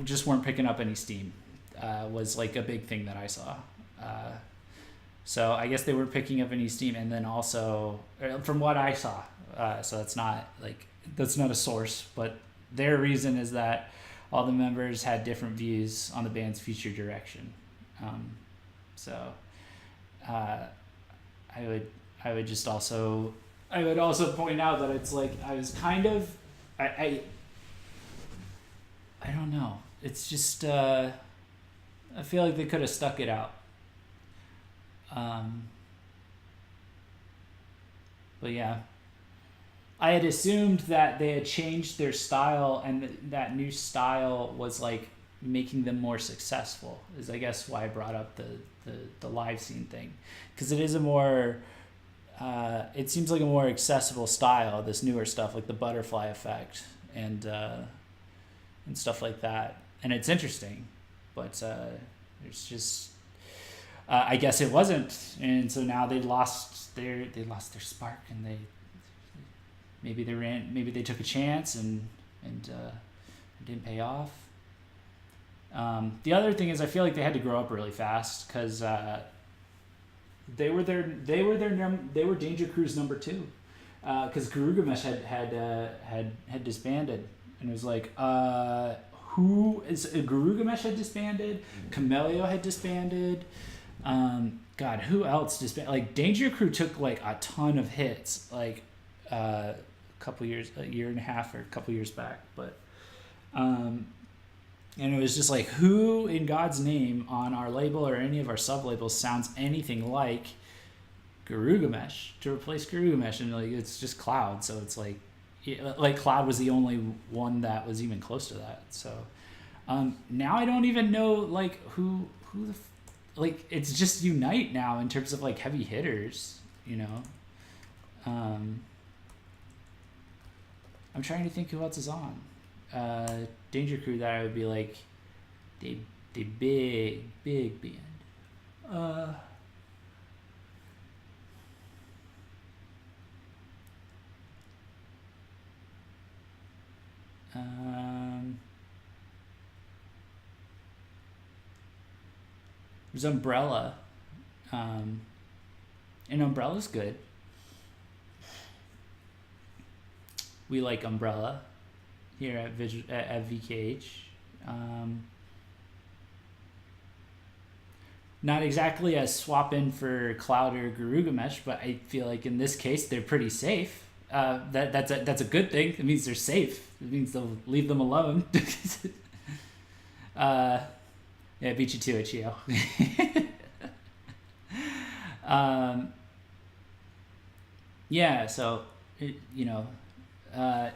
just weren't picking up any steam, was, like, a big thing that I saw. So I guess they were picking up any steam, and then also, from what I saw, so that's not a source, but their reason is that all the members had different views on the band's future direction. I would also point out that it's like I was kind of I don't know. It's just I feel like they could have stuck it out. But yeah. I had assumed that they had changed their style and that new style was like making them more successful is, I guess, why I brought up the live scene thing, because it is a more it seems like a more accessible style, this newer stuff like the butterfly effect and stuff like that, and it's interesting, but there's just I guess it wasn't, and so now they lost their spark, and maybe they took a chance and it didn't pay off. The other thing is I feel like they had to grow up really fast, because they were Danger Crew's number 2, because Garugamesh had disbanded, and it was like who is Garugamesh had disbanded, Camellia had disbanded, God, who else disbanded? Like Danger Crew took like a ton of hits, like a year and a half or a couple years back, but and it was just like, who in God's name on our label or any of our sub-labels sounds anything like Garugamesh to replace Garugamesh? And like, it's just Cloud. So it's like Cloud was the only one that was even close to that. So now I don't even know like who like, it's just Unite now in terms of like heavy hitters, you know. I'm trying to think who else is on. Danger Crew that I would be like the big band. There's Umbrella, and Umbrella's good. We like Umbrella here at VKH. Not exactly a swap in for Cloud or Garugamesh, but I feel like in this case they're pretty safe. That's a good thing. It means they're safe. It means they'll leave them alone. Yeah, I beat you to it, Chio. Yeah, so I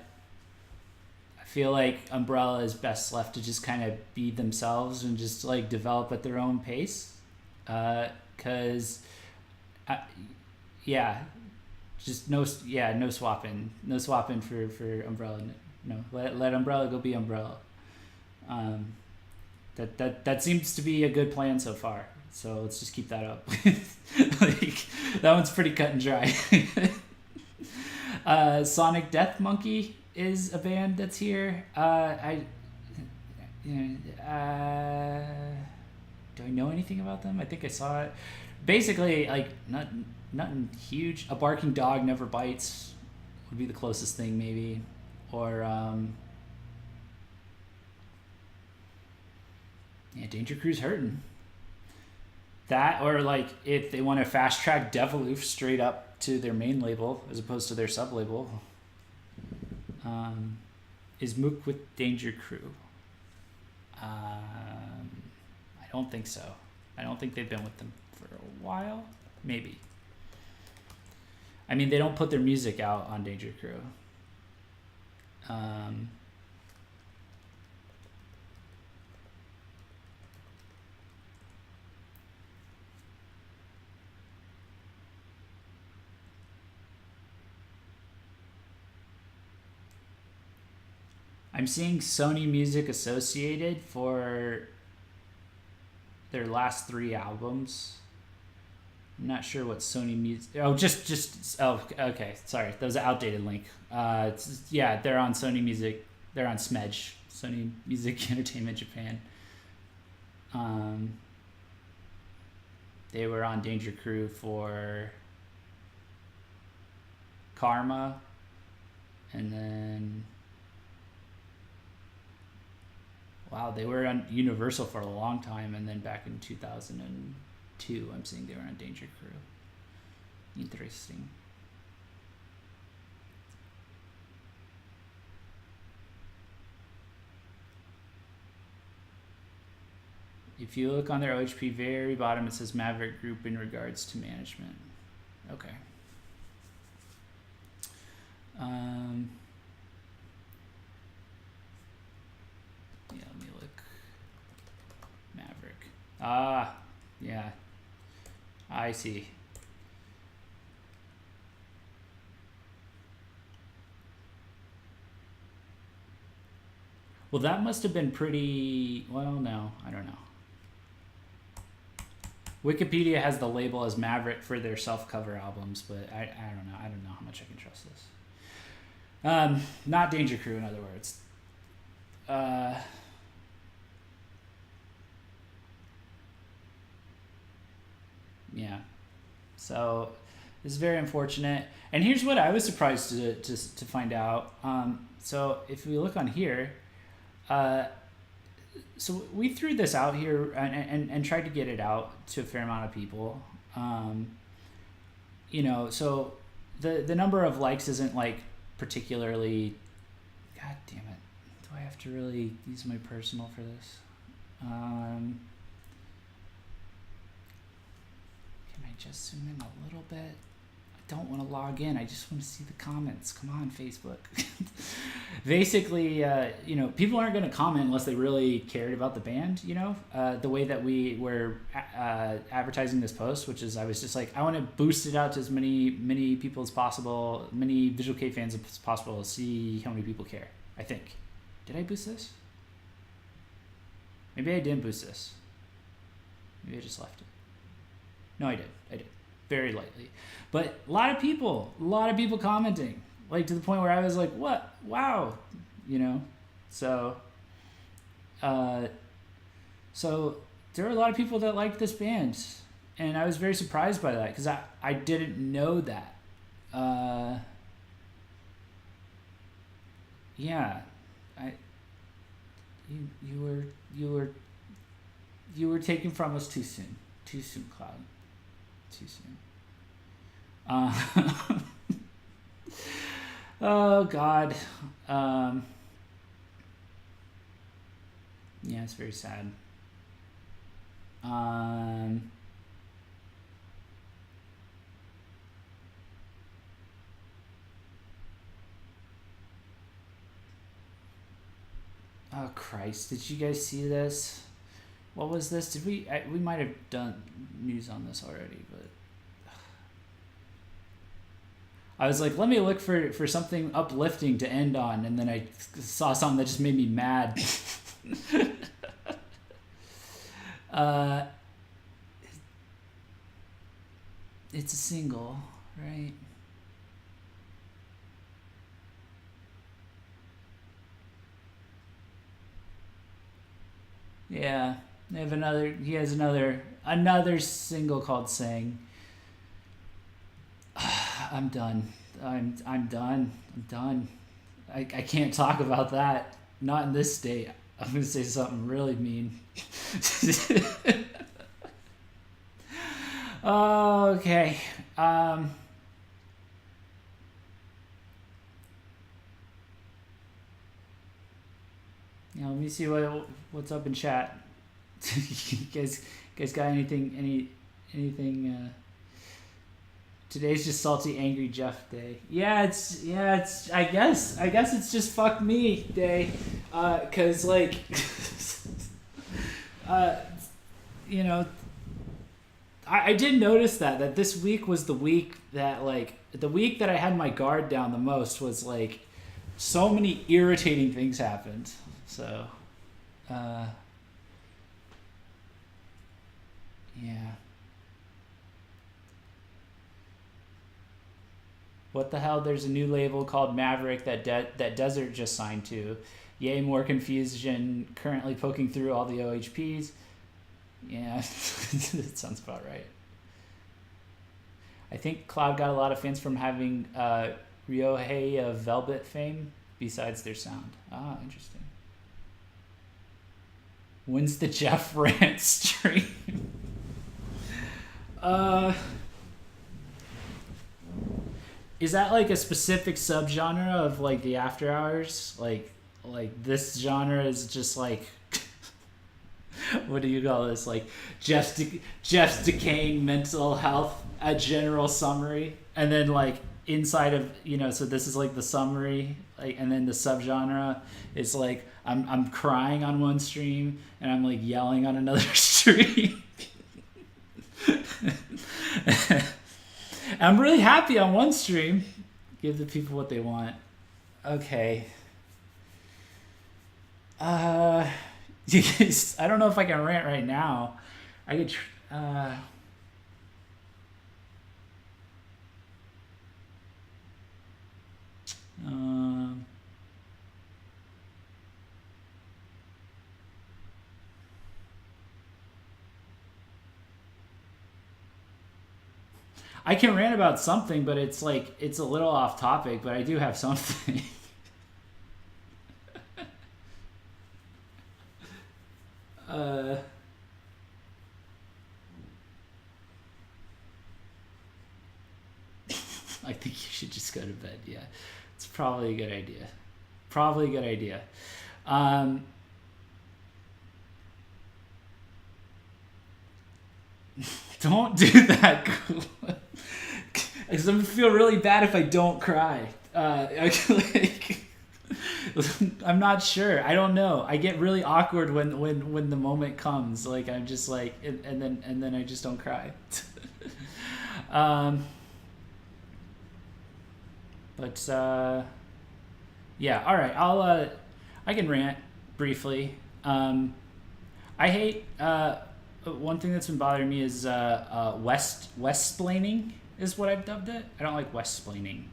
feel like Umbrella is best left to just kind of be themselves and just like develop at their own pace, because just no swapping for Umbrella. No, let Umbrella go be Umbrella. That seems to be a good plan so far, so let's just keep that up. Like, that one's pretty cut and dry. Sonic Death Monkey is a band that's here. Do I know anything about them? I think I saw it. Basically, like, nothing huge. A Barking Dog Never Bites would be the closest thing, maybe. Or Danger Crew's hurting. That, or like if they want to fast track Deviloof straight up to their main label as opposed to their sub label. Is Mook with Danger Crew? I don't think so. I don't think they've been with them for a while. Maybe. I mean, they don't put their music out on Danger Crew. I'm seeing Sony Music Associated for their last 3 albums. I'm not sure what Sony Music... Oh, okay. Sorry. That was an outdated link. They're on Sony Music. They're on SMEJ. Sony Music Entertainment Japan. They were on Danger Crew for Karma. And then... Wow, they were on Universal for a long time, and then back in 2002, I'm seeing they were on Danger Crew. Interesting. If you look on their OHP very bottom, it says Maverick Group in regards to management. Okay. Yeah, let me look. Ah, yeah. I see. Well, that must have been pretty... Well, no, I don't know. Wikipedia has the label as Maverick for their self-cover albums, but I don't know. I don't know how much I can trust this. Not Danger Crew, in other words. Yeah. So this is very unfortunate. And here's what I was surprised to find out. So if we look on here, so we threw this out here and tried to get it out to a fair amount of people. You know, so the number of likes isn't like particularly... God damn it. Do I have to really use my personal for this? Can I just zoom in a little bit? I don't want to log in. I just want to see the comments. Come on, Facebook. Basically, you know, people aren't going to comment unless they really cared about the band, you know? The way that we were advertising this post, which is I was just like, I want to boost it out to as many people as possible, many Visual Kei fans as possible, to see how many people care, I think. Did I boost this? Maybe I didn't boost this. Maybe I just left it. No, I did. Very lightly. But a lot of people commenting. Like to the point where I was like, what? Wow. You know? So so there are a lot of people that like this band. And I was very surprised by that because I didn't know that. Yeah. You were taken from us too soon. Too soon, Cloud. Too soon. Oh God. Yeah, it's very sad. Oh Christ! Did you guys see this? What was this? Did we might have done news on this already, but I was like, let me look for something uplifting to end on, and then I saw something that just made me mad. It's a single, right? Yeah, they have another. He has another single called "Sing." I'm done. I'm done. I'm done. I can't talk about that. Not in this state. I'm gonna say something really mean. Okay. Yeah, let me see what's up in chat. you guys got anything? Today's just salty, angry Jeff day. Yeah, it's. I guess it's just fuck me day, cause like, you know, I did notice that this week was the week that I had my guard down the most was like, so many irritating things happened. So, yeah. What the hell? There's a new label called Maverick that Desert just signed to. Yay, more confusion. Currently poking through all the OHPs. Yeah, it sounds about right. I think Cloud got a lot of fans from having Ryohei of Velvet fame, besides their sound. Ah, interesting. When's the Jeff rant stream? Is that like a specific subgenre of like the after hours? Like this genre is just like, what do you call this? Like Jeff's decaying mental health, a general summary, and then like inside of, you know, so this is like the summary, like, and then the subgenre is like I'm crying on one stream and I'm like yelling on another stream. stream. I'm really happy on one stream. Give the people what they want. Okay. I don't know if I can rant right now. I could. I can rant about something, but it's like it's a little off topic. But I do have something. I think you should just go to bed. Yeah, it's probably a good idea. Probably a good idea. Don't do that. Because I'm gonna feel really bad if I don't cry. I'm not sure. I don't know. I get really awkward when the moment comes. Like I'm just like, and then I just don't cry. But yeah. All right. I can rant briefly. I hate one thing that's been bothering me is West-splaining is what I've dubbed it. I don't like West-splaining,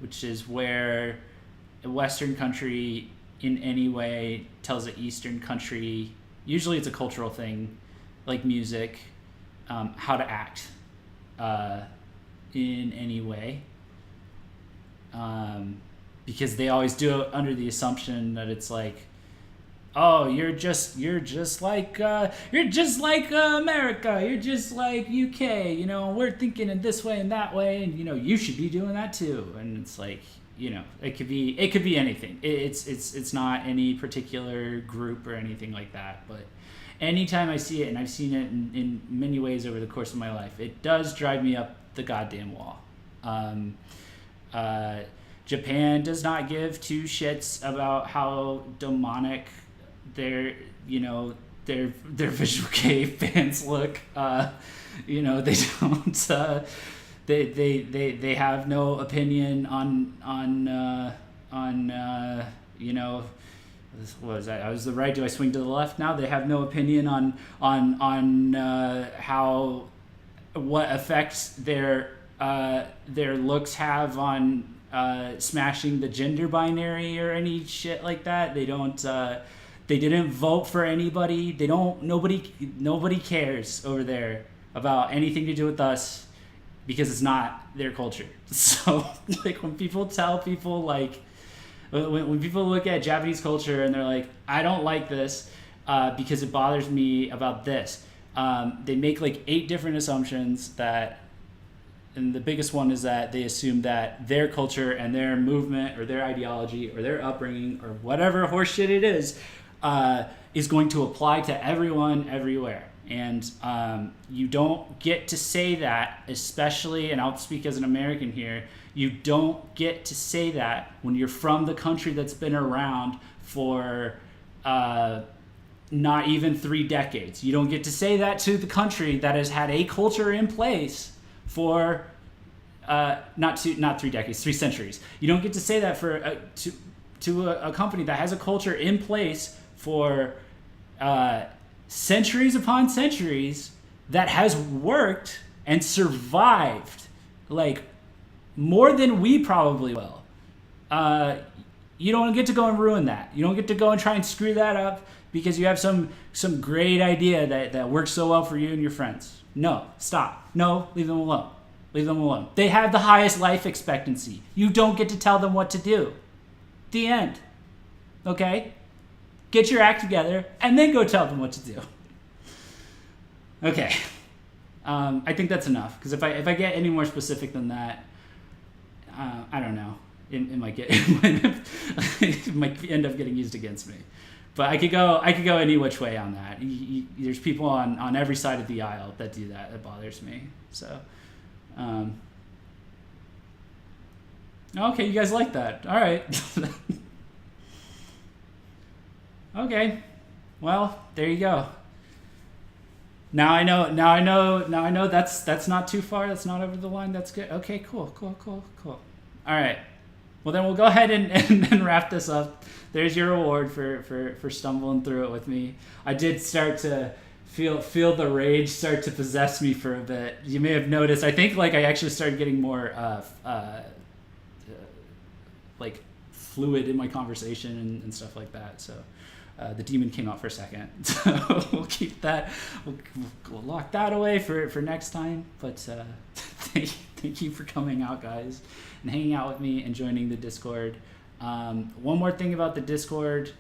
which is where a Western country in any way tells an Eastern country, usually it's a cultural thing, like music, how to act in any way. Because they always do it under the assumption that it's like, oh, you're just like America. You're just like UK. You know, we're thinking in this way and that way, and you know, you should be doing that too. And it's like, you know, it could be anything. It's not any particular group or anything like that. But anytime I see it, and I've seen it in many ways over the course of my life, it does drive me up the goddamn wall. Japan does not give two shits about how demonic their visual kei fans look. You know, they don't. They have no opinion on you know, what was that? I was the right. Do I swing to the left now? They have no opinion on how what effects their looks have on smashing the gender binary or any shit like that. They don't. They didn't vote for anybody. They don't. Nobody cares over there about anything to do with us because it's not their culture. So like when people tell people like when people look at Japanese culture and they're like, I don't like this because it bothers me about this. They make like 8 different assumptions that. And the biggest one is that they assume that their culture and their movement or their ideology or their upbringing or whatever horseshit it is going to apply to everyone everywhere. And you don't get to say that, especially, and I'll speak as an American here, you don't get to say that when you're from the country that's been around for not even 3 decades. You don't get to say that to the country that has had a culture in place for not 3 decades, 3 centuries. You don't get to say that for to a company that has a culture in place for centuries upon centuries that has worked and survived like more than we probably will. You don't get to go and ruin that. You don't get to go and try and screw that up because you have some great idea that works so well for you and your friends. No, stop. No, leave them alone. Leave them alone. They have the highest life expectancy. You don't get to tell them what to do. The end. Okay? Get your act together and then go tell them what to do. Okay. I think that's enough because if I get any more specific than that, I don't know. It might it might end up getting used against me. But I could go any which way on that. There's people on every side of the aisle that do that. That bothers me. So, okay, you guys like that. All right. Okay. Well, there you go. Now I know. Now I know. Now I know. That's not too far. That's not over the line. That's good. Okay. Cool. All right. Well, then we'll go ahead and wrap this up. There's your reward for stumbling through it with me. I did start to feel the rage start to possess me for a bit. You may have noticed. I think like I actually started getting more like fluid in my conversation and stuff like that. So the demon came out for a second. So we'll keep that. We'll lock that away for next time. But thank you for coming out, guys, and hanging out with me and joining the Discord. One more thing about the Discord.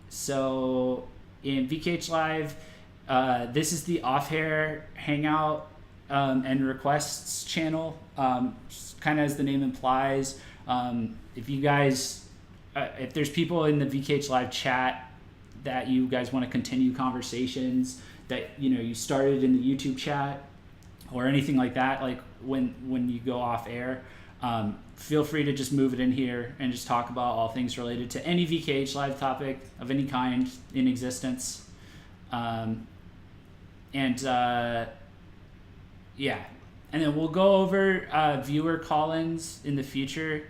So in VKH Live, this is the off-air hangout and requests channel. Kind of as the name implies. If you guys, if there's people in the VKH Live chat that you guys want to continue conversations that you started in the YouTube chat or anything like that, like when you go off air, feel free to just move it in here and just talk about all things related to any VKH Live topic of any kind in existence. Yeah. And then we'll go over viewer call-ins in the future.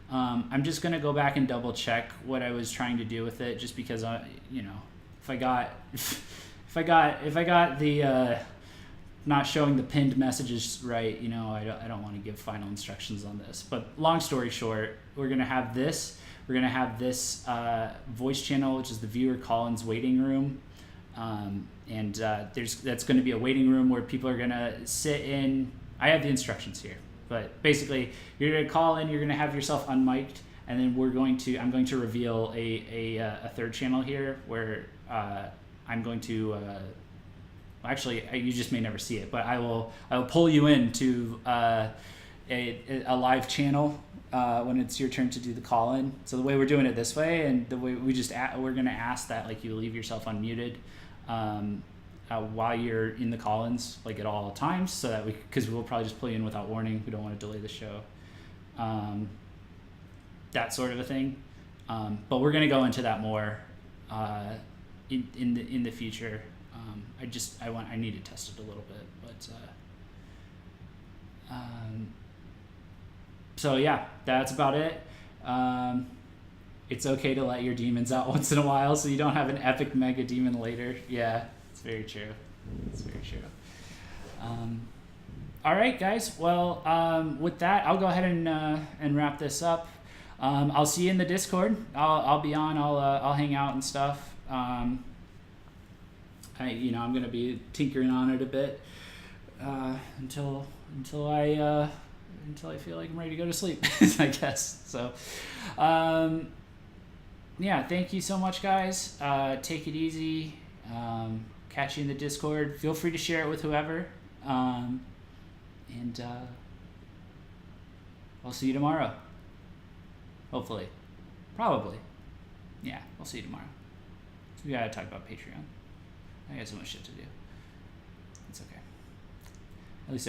I'm just gonna go back and double check what I was trying to do with it, just because if I got the not showing the pinned messages right, I don't want to give final instructions on this. But long story short, we're gonna have this. We're gonna have this voice channel, which is the viewer call-ins waiting room. That's going to be a waiting room where people are going to sit in. I have the instructions here, but basically you're going to call in, you're going to have yourself unmiked, and then I'm going to reveal a third channel here where I'm going to actually you just may never see it, but I will pull you into a live channel when it's your turn to do the call-in. So the way we're doing it this way, and the way we're going to ask that like you leave yourself unmuted while you're in the call-ins, like at all times, so that because we'll probably just pull you in without warning. We don't want to delay the show, that sort of a thing. But we're gonna go into that more in the future. I need to test it a little bit, but so yeah, that's about it. It's okay to let your demons out once in a while so you don't have an epic mega demon later. Yeah, it's very true. All right, guys. Well, with that, I'll go ahead and wrap this up. I'll see you in the Discord. I'll be on. I'll hang out and stuff. I'm gonna be tinkering on it a bit until I feel like I'm ready to go to sleep, I guess. So. Yeah, thank you so much, guys. Take it easy. Catch you in the Discord. Feel free to share it with whoever. And I'll see you tomorrow. Hopefully. Probably. Yeah, we'll see you tomorrow. We gotta talk about Patreon. I got so much shit to do. It's okay.